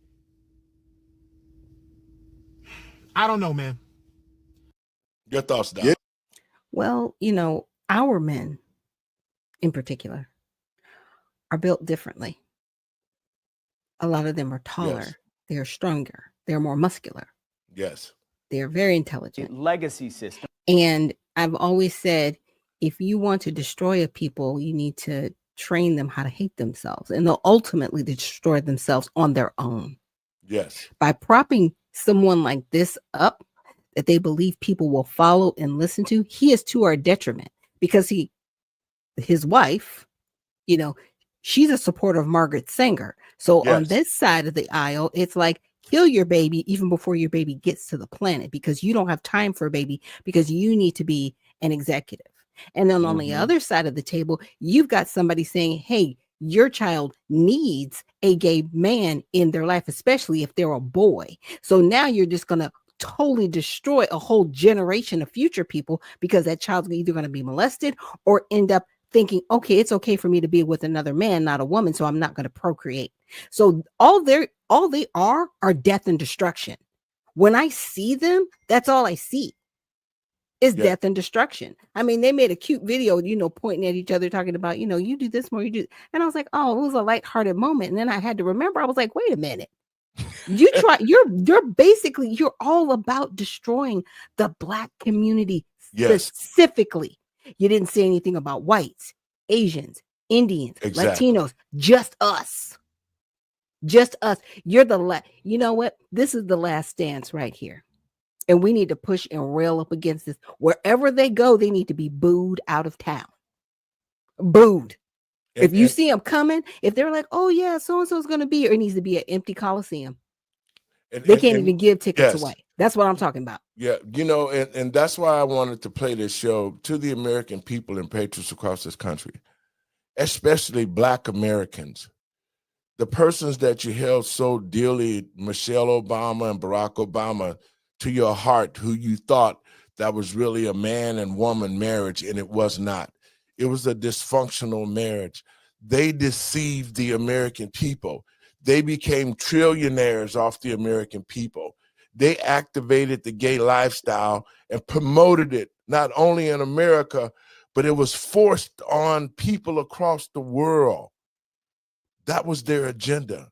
I don't know, man. Your thoughts, Doc? Well, our men in particular are built differently. A lot of them are taller. Yes. They're stronger. They're more muscular. Yes. They're very intelligent. Legacy system. And I've always said, if you want to destroy a people, you need to train them how to hate themselves, and they'll ultimately destroy themselves on their own. Yes. By propping someone like this up that they believe people will follow and listen to, he is to our detriment, because his wife, she's a supporter of Margaret Sanger. So on Yes. this side of the aisle, it's like, kill your baby even before your baby gets to the planet, because you don't have time for a baby, because you need to be an executive. And then on the other side of the table, you've got somebody saying, hey, your child needs a gay man in their life, especially if they're a boy. So now you're just going to totally destroy a whole generation of future people, because that child's either going to be molested or end up thinking, okay, it's okay for me to be with another man, not a woman, so I'm not going to procreate. So all they are death and destruction. When I see them, that's all I see is death and destruction. I mean, they made a cute video, pointing at each other, talking about, you do this more, you do. And I was like, oh, it was a lighthearted moment. And then I had to remember, I was like, wait a minute. You're all about destroying the Black community specifically. You didn't say anything about whites, Asians, Indians, Latinos, just us. Just us. You're the you know what? This is the last dance right here. And we need to push and rail up against this. Wherever they go, they need to be booed out of town. Booed. If you see them coming, if they're like, oh yeah, so-and-so is going to be here, it needs to be an empty Coliseum. They can't even give tickets away. That's what I'm talking about. Yeah, and that's why I wanted to play this show to the American people and patriots across this country, especially Black Americans. The persons that you held so dearly, Michelle Obama and Barack Obama, to your heart, who you thought that was really a man and woman marriage, and it was not. It was a dysfunctional marriage. They deceived the American people. They became trillionaires off the American people. They activated the gay lifestyle and promoted it, not only in America, but it was forced on people across the world. That was their agenda.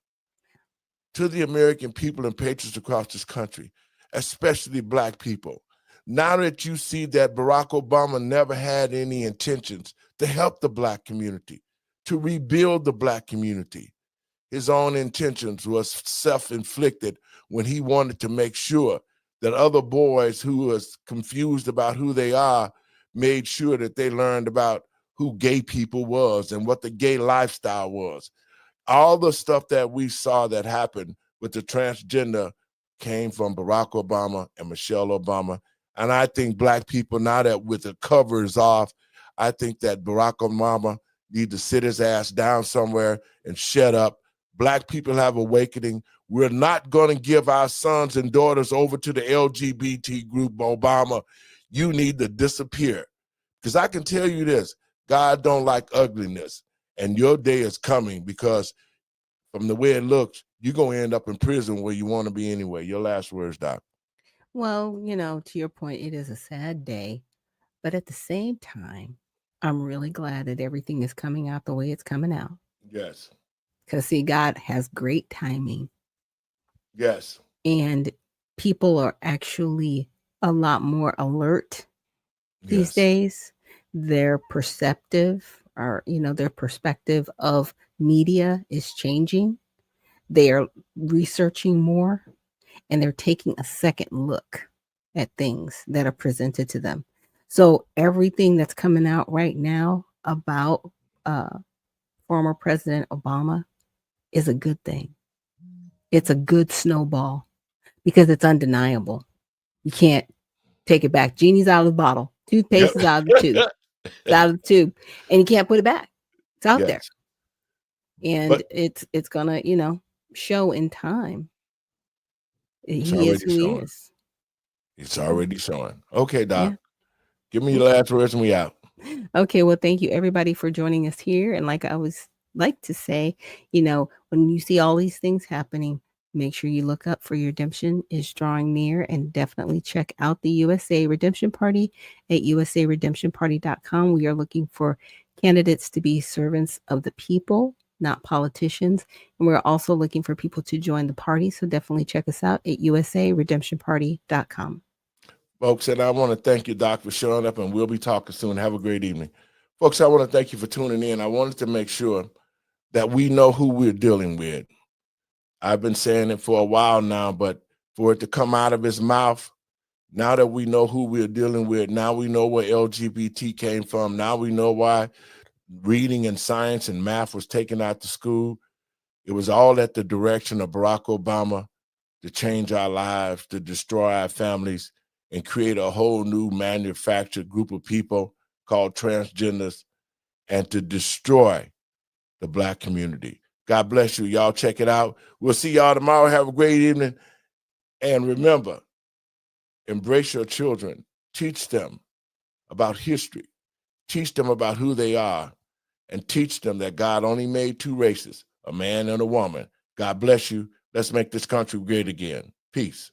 To the American people and patriots across this country, especially Black people, now that you see that Barack Obama never had any intentions to help the Black community, to rebuild the Black community, his own intentions was self-inflicted when he wanted to make sure that other boys who was confused about who they are made sure that they learned about who gay people was and what the gay lifestyle was. All the stuff that we saw that happened with the transgender came from Barack Obama and Michelle Obama. And I think Black people, now that with the covers off, I think that Barack Obama need to sit his ass down somewhere and shut up. Black people have awakening. We're not going to give our sons and daughters over to the LGBT group, Obama. You need to disappear. Because I can tell you this, God don't like ugliness. And your day is coming, because from the way it looks, you're going to end up in prison where you want to be anyway. Your last words, Doc. Well, to your point, it is a sad day. But at the same time, I'm really glad that everything is coming out the way it's coming out. Yes. Because, see, God has great timing. Yes. And people are actually a lot more alert these days. They're perceptive, or, their perspective of media is changing. They are researching more, and they're taking a second look at things that are presented to them. So everything that's coming out right now about former President Obama is a good thing. It's a good snowball, because it's undeniable. You can't take it back. Genie's out of the bottle. Toothpaste is out of the tube. It's out of the tube. And you can't put it back. It's out there. And it's gonna, show in time. He is who he is. It's already showing. Okay, Doc. Yeah. Give me your last words and we out. Okay, well, thank you everybody for joining us here. And like I always like to say, when you see all these things happening, make sure you look up, for your redemption is drawing near, and definitely check out the USA Redemption Party at usaredemptionparty.com. We are looking for candidates to be servants of the people, not politicians. And we're also looking for people to join the party. So definitely check us out at usaredemptionparty.com. Folks, and I want to thank you, Doc, for showing up, and we'll be talking soon. Have a great evening. Folks, I want to thank you for tuning in. I wanted to make sure that we know who we're dealing with. I've been saying it for a while now, but for it to come out of his mouth, now that we know who we're dealing with, now we know where LGBT came from, now we know why reading and science and math was taken out to school. It was all at the direction of Barack Obama to change our lives, to destroy our families, and create a whole new manufactured group of people called transgenders, and to destroy the Black community. God bless you. Y'all check it out. We'll see y'all tomorrow. Have a great evening. And remember, embrace your children. Teach them about history. Teach them about who they are. And teach them that God only made two races, a man and a woman. God bless you. Let's make this country great again. Peace.